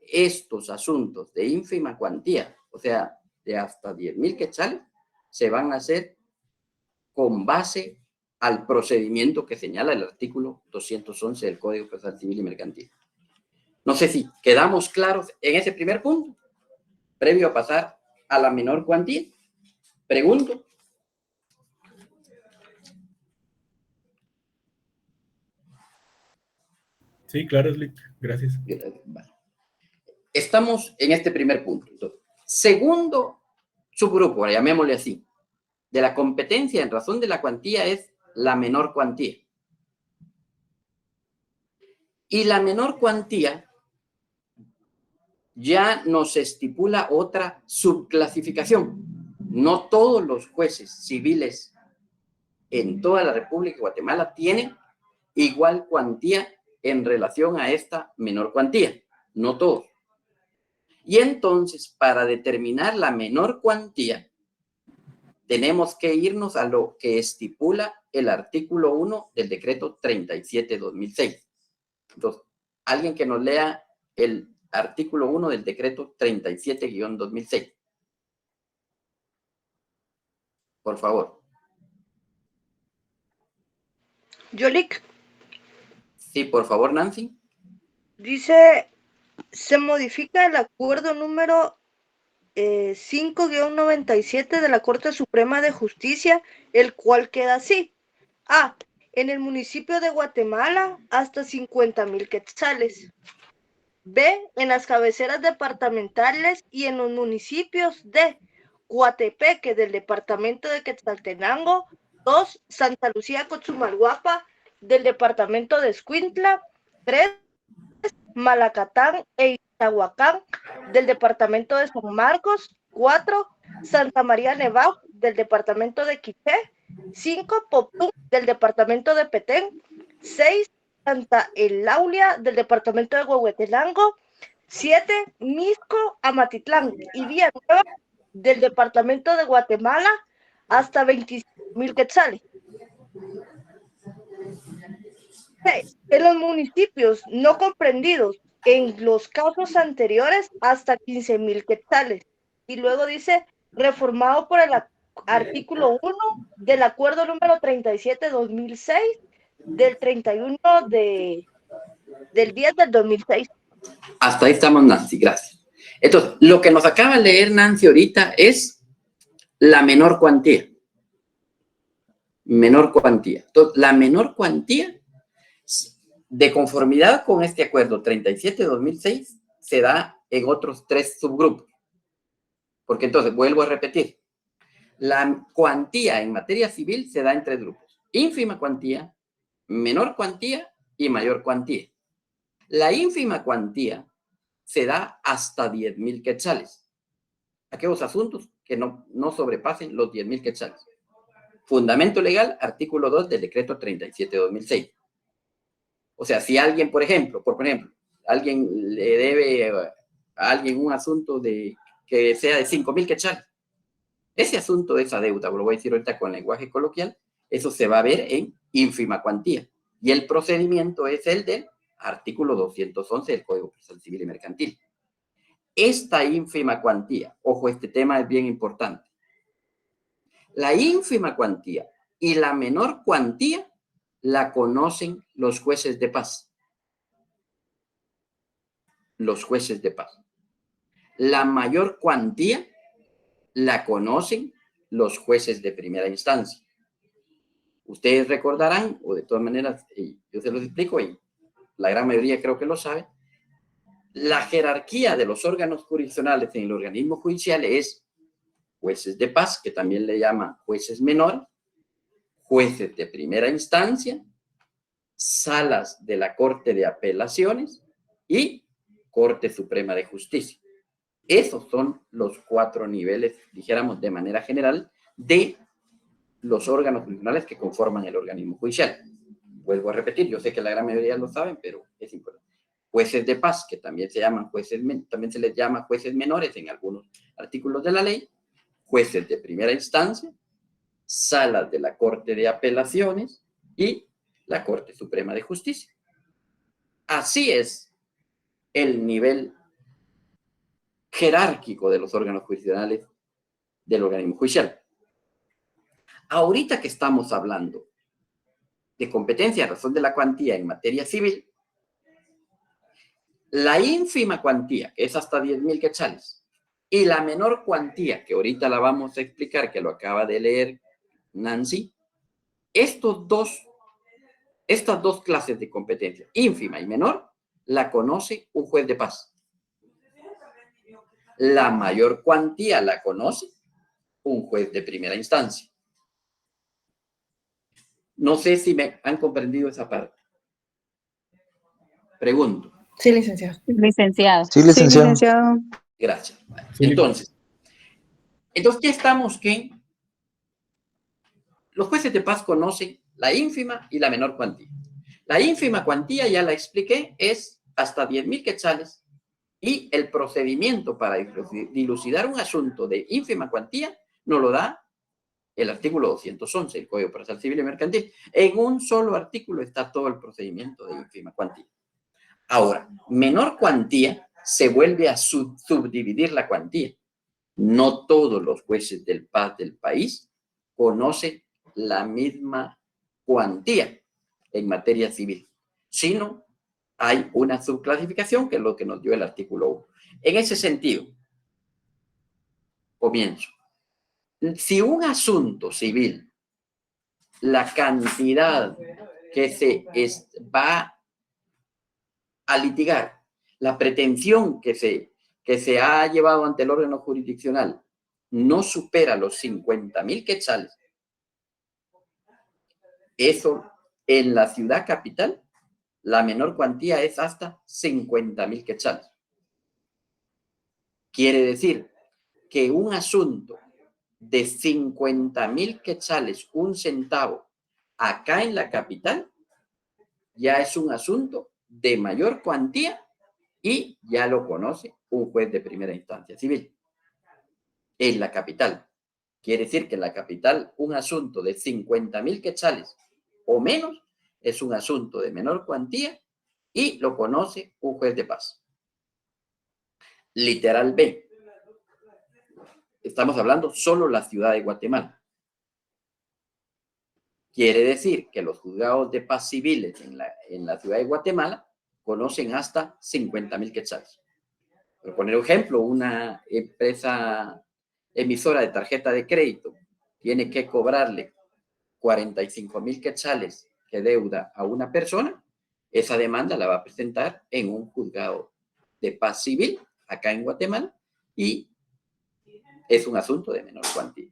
estos asuntos de ínfima cuantía, o sea, de hasta 10,000 quetzales, se van a hacer con base al procedimiento que señala el artículo 211 del Código Procesal Civil y Mercantil. No sé si quedamos claros en ese primer punto, previo a pasar a la menor cuantía. Pregunto. Sí, claro, Slick. Gracias. Vale. Estamos en este primer punto. Entonces, segundo subgrupo, llamémosle así, de la competencia en razón de la cuantía es la menor cuantía. Y la menor cuantía ya nos estipula otra subclasificación. No todos los jueces civiles en toda la República de Guatemala tienen igual cuantía en relación a esta menor cuantía. No todos. Y entonces, para determinar la menor cuantía, tenemos que irnos a lo que estipula el artículo 1 del decreto 37-2006. Entonces, alguien que nos lea el artículo 1 del decreto 37-2006. Por favor. Yolik, Sí, por favor, Nancy. dice, se modifica el acuerdo número 5-97 de la Corte Suprema de Justicia, el cual queda así. A. En el municipio de Guatemala, hasta 50,000 quetzales. B. En las cabeceras departamentales y en los municipios de Coatepeque del departamento de Quetzaltenango. 2. Santa Lucía, Cotzumalguapa del departamento de Escuintla. 3. Malacatán e Itahuacán del departamento de San Marcos. 4. Santa María Nevao del departamento de Quiché. 5. Popún del departamento de Petén. 6. Santa Eulalia del departamento de Huehuetenango. 7. Misco, Amatitlán y Villanueva del departamento de Guatemala, hasta 25,000 quetzales. 6. En los municipios no comprendidos en los casos anteriores, hasta 15,000 quetzales. Y luego dice, reformado por el artículo 1 del acuerdo número 37-2006 del 31 del 10 del 2006. Hasta ahí estamos, Nancy, gracias. Entonces, lo que nos acaba de leer Nancy ahorita es la menor cuantía. Menor cuantía. Entonces, la menor cuantía, de conformidad con este acuerdo 37-2006, se da en otros 3 subgrupos. Porque entonces, vuelvo a repetir, la cuantía en materia civil se da en 3 grupos. Ínfima cuantía, menor cuantía y mayor cuantía. La ínfima cuantía se da hasta 10,000 quetzales. Aquellos asuntos que no sobrepasen los 10,000 quetzales. Fundamento legal, artículo 2 del decreto 37-2006. O sea, si alguien, por ejemplo, alguien le debe a alguien un asunto que sea de 5,000 quetzales, ese asunto, esa deuda, lo voy a decir ahorita con lenguaje coloquial, eso se va a ver en ínfima cuantía. Y el procedimiento es el del artículo 211 del Código Procesal Civil y Mercantil. Esta ínfima cuantía, ojo, este tema es bien importante. La ínfima cuantía y la menor cuantía la conocen los jueces de paz. Los jueces de paz. La mayor cuantía la conocen los jueces de primera instancia. Ustedes recordarán, o de todas maneras, yo se los explico, y la gran mayoría creo que lo sabe, la jerarquía de los órganos jurisdiccionales en el organismo judicial es jueces de paz, que también le llaman jueces menores, jueces de primera instancia, salas de la Corte de Apelaciones y Corte Suprema de Justicia. Esos son los 4 niveles, dijéramos de manera general, de los órganos jurisdiccionales que conforman el organismo judicial. Vuelvo a repetir, yo sé que la gran mayoría lo saben, pero es importante. Jueces de paz, que también se llaman jueces, también se les llama jueces menores en algunos artículos de la ley, jueces de primera instancia, salas de la Corte de Apelaciones y la Corte Suprema de Justicia. Así es el nivel jerárquico de los órganos jurisdiccionales del organismo judicial. Ahorita que estamos hablando de competencia a razón de la cuantía en materia civil, la ínfima cuantía, que es hasta 10,000 quetzales, y la menor cuantía, que ahorita la vamos a explicar, que lo acaba de leer Nancy, estas dos clases de competencia, ínfima y menor, la conoce un juez de paz. La mayor cuantía la conoce un juez de primera instancia. No sé si me han comprendido esa parte. Pregunto. Sí, licenciado. Licenciado. Sí, licenciado. Gracias. Sí. Entonces, ya estamos que los jueces de paz conocen la ínfima y la menor cuantía. La ínfima cuantía, ya la expliqué, es hasta 10,000 quetzales, y el procedimiento para dilucidar un asunto de ínfima cuantía nos lo da el artículo 211 del Código Procesal Civil y Mercantil. En un solo artículo está todo el procedimiento de ínfima cuantía. Ahora, menor cuantía se vuelve a subdividir la cuantía. No todos los jueces del paz del país conocen la misma cuantía en materia civil, sino hay una subclasificación, que es lo que nos dio el artículo 1. En ese sentido, comienzo. Si un asunto civil, la cantidad que se va a litigar, la pretensión que se ha llevado ante el órgano jurisdiccional no supera los 50,000 quetzales, eso en la ciudad capital, la menor cuantía es hasta 50,000 quetzales. Quiere decir que un asunto de 50,000 quetzales, 1 centavo, acá en la capital, ya es un asunto de mayor cuantía y ya lo conoce un juez de primera instancia civil. En la capital. Quiere decir que en la capital un asunto de 50,000 quetzales o menos es un asunto de menor cuantía y lo conoce un juez de paz. Literal B. Estamos hablando solo la ciudad de Guatemala. Quiere decir que los juzgados de paz civiles en la ciudad de Guatemala conocen hasta 50,000 quetzales. Por poner un ejemplo, una empresa emisora de tarjeta de crédito tiene que cobrarle 45,000 quetzales que deuda a una persona, esa demanda la va a presentar en un juzgado de paz civil acá en Guatemala y es un asunto de menor cuantía.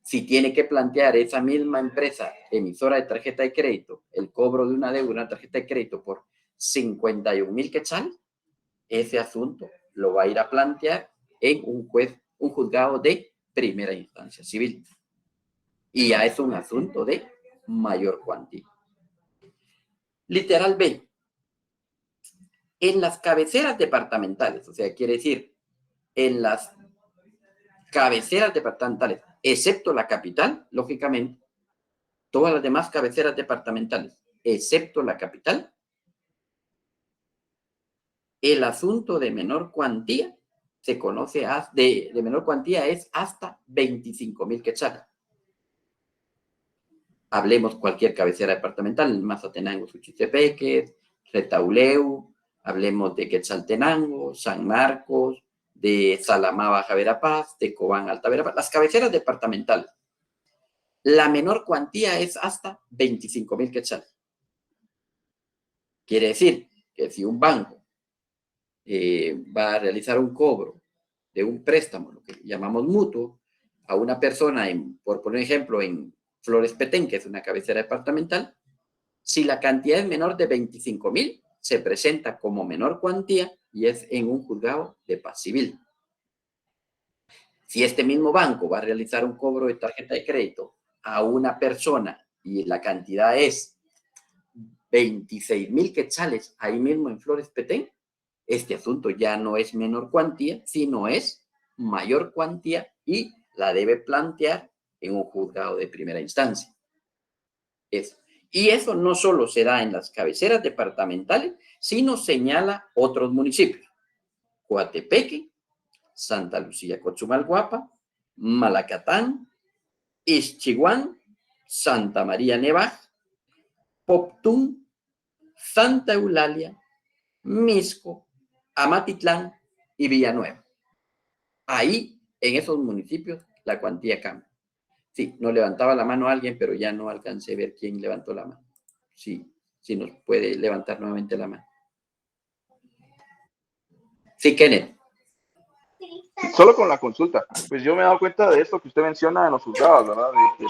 Si tiene que plantear esa misma empresa emisora de tarjeta de crédito el cobro de una deuda, una tarjeta de crédito por 51,000 quetzales, ese asunto lo va a ir a plantear en un juzgado de primera instancia civil. Y ya es un asunto de mayor cuantía. Literal B. En las cabeceras departamentales, o sea, quiere decir, en las cabeceras departamentales, excepto la capital, lógicamente, todas las demás cabeceras departamentales, excepto la capital, el asunto de menor cuantía se conoce de menor cuantía es hasta 25,000 quetzales. Hablemos cualquier cabecera departamental, Mazatenango, Suchitepeques, Retauleu, hablemos de Quetzaltenango, San Marcos, de Salamá, Baja Verapaz, de Cobán, Alta Verapaz, las cabeceras departamentales. La menor cuantía es hasta 25,000 quetzales. Quiere decir que si un banco va a realizar un cobro de un préstamo, lo que llamamos mutuo, a una persona, por poner ejemplo, en Flores Petén, que es una cabecera departamental, si la cantidad es menor de 25,000, se presenta como menor cuantía y es en un juzgado de paz civil. Si este mismo banco va a realizar un cobro de tarjeta de crédito a una persona y la cantidad es 26,000 quetzales ahí mismo en Flores Petén, este asunto ya no es menor cuantía, sino es mayor cuantía y la debe plantear en un juzgado de primera instancia. Eso. Y eso no solo se da en las cabeceras departamentales, sino señala otros municipios. Coatepeque, Santa Lucía Cochumalguapa, Malacatán, Ixchiguán, Santa María Nevaj, Poptún, Santa Eulalia, Misco, Amatitlán y Villanueva. Ahí, en esos municipios, la cuantía cambia. Sí, no levantaba la mano alguien, pero ya no alcancé a ver quién levantó la mano. Sí, sí nos puede levantar nuevamente la mano. Sí, Kenneth. Solo con la consulta, pues yo me he dado cuenta de esto que usted menciona en los juzgados, ¿verdad? Un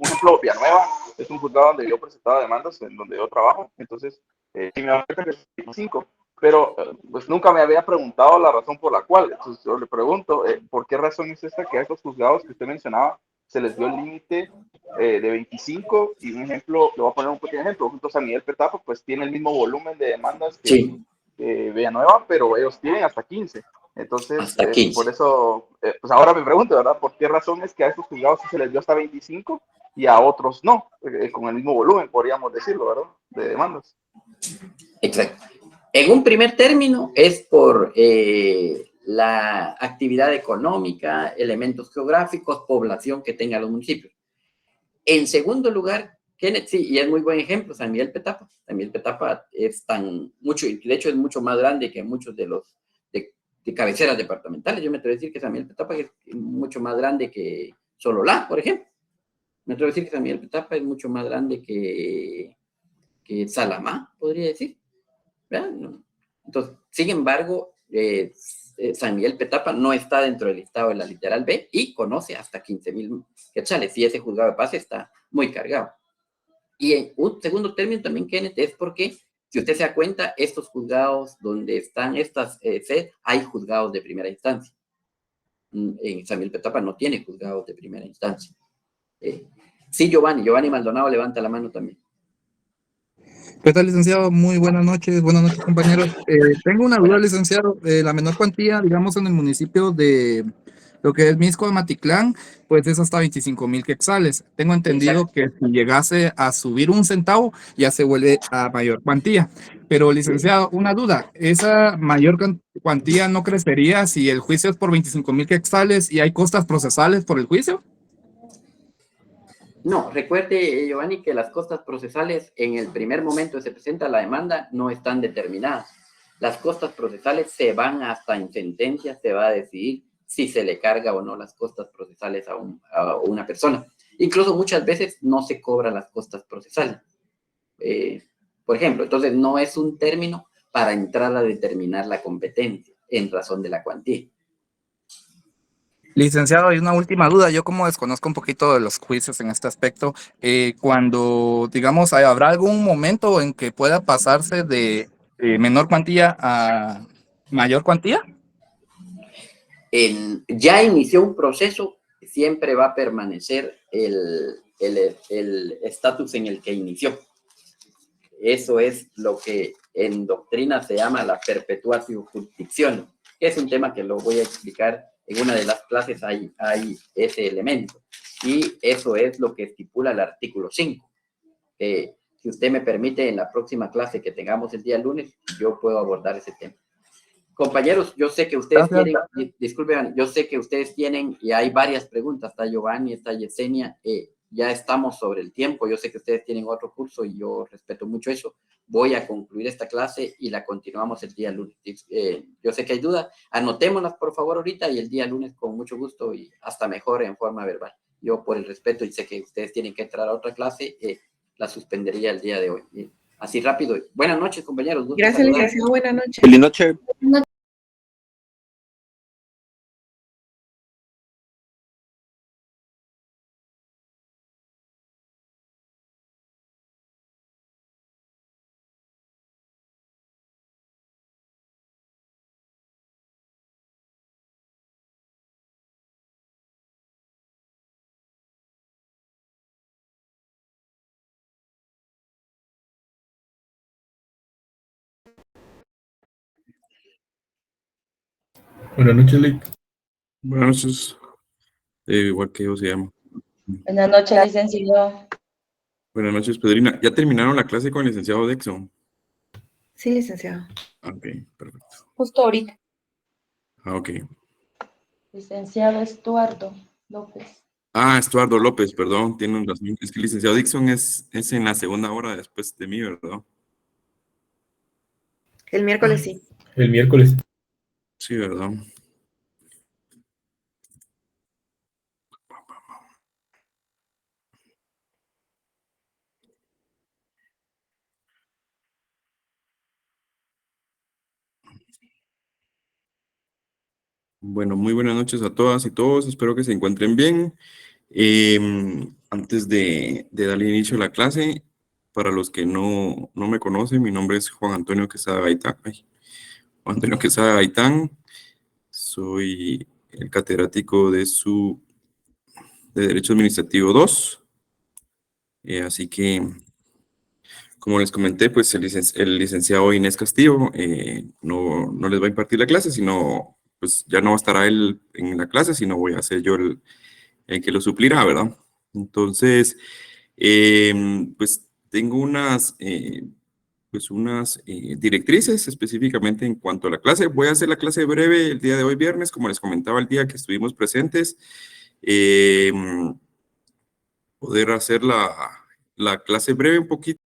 ejemplo, Villanueva es un juzgado donde yo presentaba demandas, en donde yo trabajo, entonces, sí me he dado cuenta que es 5, pero pues nunca me había preguntado la razón por la cual. Entonces yo le pregunto, ¿por qué razón es esta que a estos juzgados que usted mencionaba se les dio el límite de 25? Y un ejemplo, le voy a poner un pequeño ejemplo, junto a San Miguel Petapa, pues tiene el mismo volumen de demandas que, Sí. Villanueva, pero ellos tienen hasta 15. Entonces, Hasta 15. por eso, pues ahora me pregunto, ¿verdad? ¿Por qué razón es que a estos juzgados sí se les dio hasta 25 y a otros no? Con el mismo volumen, podríamos decirlo, ¿verdad? De demandas. Exacto. En un primer término es por la actividad económica, elementos geográficos, población que tengan los municipios. En segundo lugar, Kenneth, sí, y es muy buen ejemplo, San Miguel Petapa. San Miguel Petapa es de hecho es mucho más grande que muchos de los de cabeceras departamentales. Yo me atrevo a decir que San Miguel Petapa es mucho más grande que Sololá, por ejemplo. Me atrevo a decir que San Miguel Petapa es mucho más grande que Salamá, podría decir. ¿Verdad? Entonces, sin embargo, San Miguel Petapa no está dentro del listado de la literal B y conoce hasta 15,000 quetzales, y ese juzgado de paz está muy cargado. Y en un segundo término también, Kenneth, es porque, si usted se da cuenta, estos juzgados donde están estas hay juzgados de primera instancia. En San Miguel Petapa no tiene juzgados de primera instancia. Sí, Giovanni Maldonado levanta la mano también. ¿Qué tal, licenciado? Muy buenas noches, compañeros. Tengo una duda, licenciado. La menor cuantía, digamos, en el municipio de lo que es Mixco de Matitlán, pues es hasta 25,000 quetzales. Tengo entendido que si llegase a subir un centavo, ya se vuelve a mayor cuantía. Pero, licenciado, una duda. ¿Esa mayor cuantía no crecería si el juicio es por 25,000 quetzales y hay costas procesales por el juicio? No, recuerde, Giovanni, que las costas procesales en el primer momento que se presenta la demanda no están determinadas. Las costas procesales se van hasta en sentencia, se va a decidir si se le carga o no las costas procesales a una persona. Incluso muchas veces no se cobran las costas procesales. Por ejemplo, entonces no es un término para entrar a determinar la competencia en razón de la cuantía. Licenciado, hay una última duda. Yo como desconozco un poquito de los juicios en este aspecto, cuando, digamos, ¿habrá algún momento en que pueda pasarse de menor cuantía a mayor cuantía? Ya inició un proceso, siempre va a permanecer el estatus en el que inició. Eso es lo que en doctrina se llama la perpetuatio jurisdictionis, que es un tema que lo voy a explicar en una de las clases. Hay ese elemento, y eso es lo que estipula el artículo 5. Si usted me permite, en la próxima clase que tengamos el día lunes, yo puedo abordar ese tema. Compañeros, yo sé que ustedes tienen, disculpen, yo sé que ustedes tienen, y hay varias preguntas, está Giovanni, está Yesenia, ya estamos sobre el tiempo, yo sé que ustedes tienen otro curso y yo respeto mucho eso. Voy a concluir esta clase y la continuamos el día lunes. Yo sé que hay dudas, anotémoslas por favor ahorita, y el día lunes con mucho gusto y hasta mejor en forma verbal. Yo, por el respeto, y sé que ustedes tienen que entrar a otra clase, la suspendería el día de hoy. Así rápido. Buenas noches, compañeros. Gracias, licenciado. Buenas noches. Feliz noche. Buenas noches, Lick. Buenas noches. Igual que yo se llama. Buenas noches, licenciado. Buenas noches, Pedrina. ¿Ya terminaron la clase con el licenciado Dexon? Sí, licenciado. Ok, perfecto. Justo ahorita. Ok. Licenciado Estuardo López. Estuardo López, perdón, tienen razón. Es que el licenciado Dixon es en la segunda hora después de mí, ¿verdad? El miércoles sí. El miércoles. Sí, ¿verdad? Bueno, muy buenas noches a todas y todos. Espero que se encuentren bien. Antes de darle inicio a la clase, para los que no me conocen, mi nombre es Juan Antonio Quesada Gaitán. Juan Antonio Quesada Gaitán. Soy el catedrático de Derecho Administrativo 2. Así que, como les comenté, pues el licenciado Inés Castillo no les va a impartir la clase, sino pues ya no estará él en la clase, sino voy a ser yo el que lo suplirá, ¿verdad? Entonces, pues tengo unas directrices específicamente en cuanto a la clase. Voy a hacer la clase breve el día de hoy, viernes, como les comentaba el día que estuvimos presentes. Poder hacer la clase breve un poquito.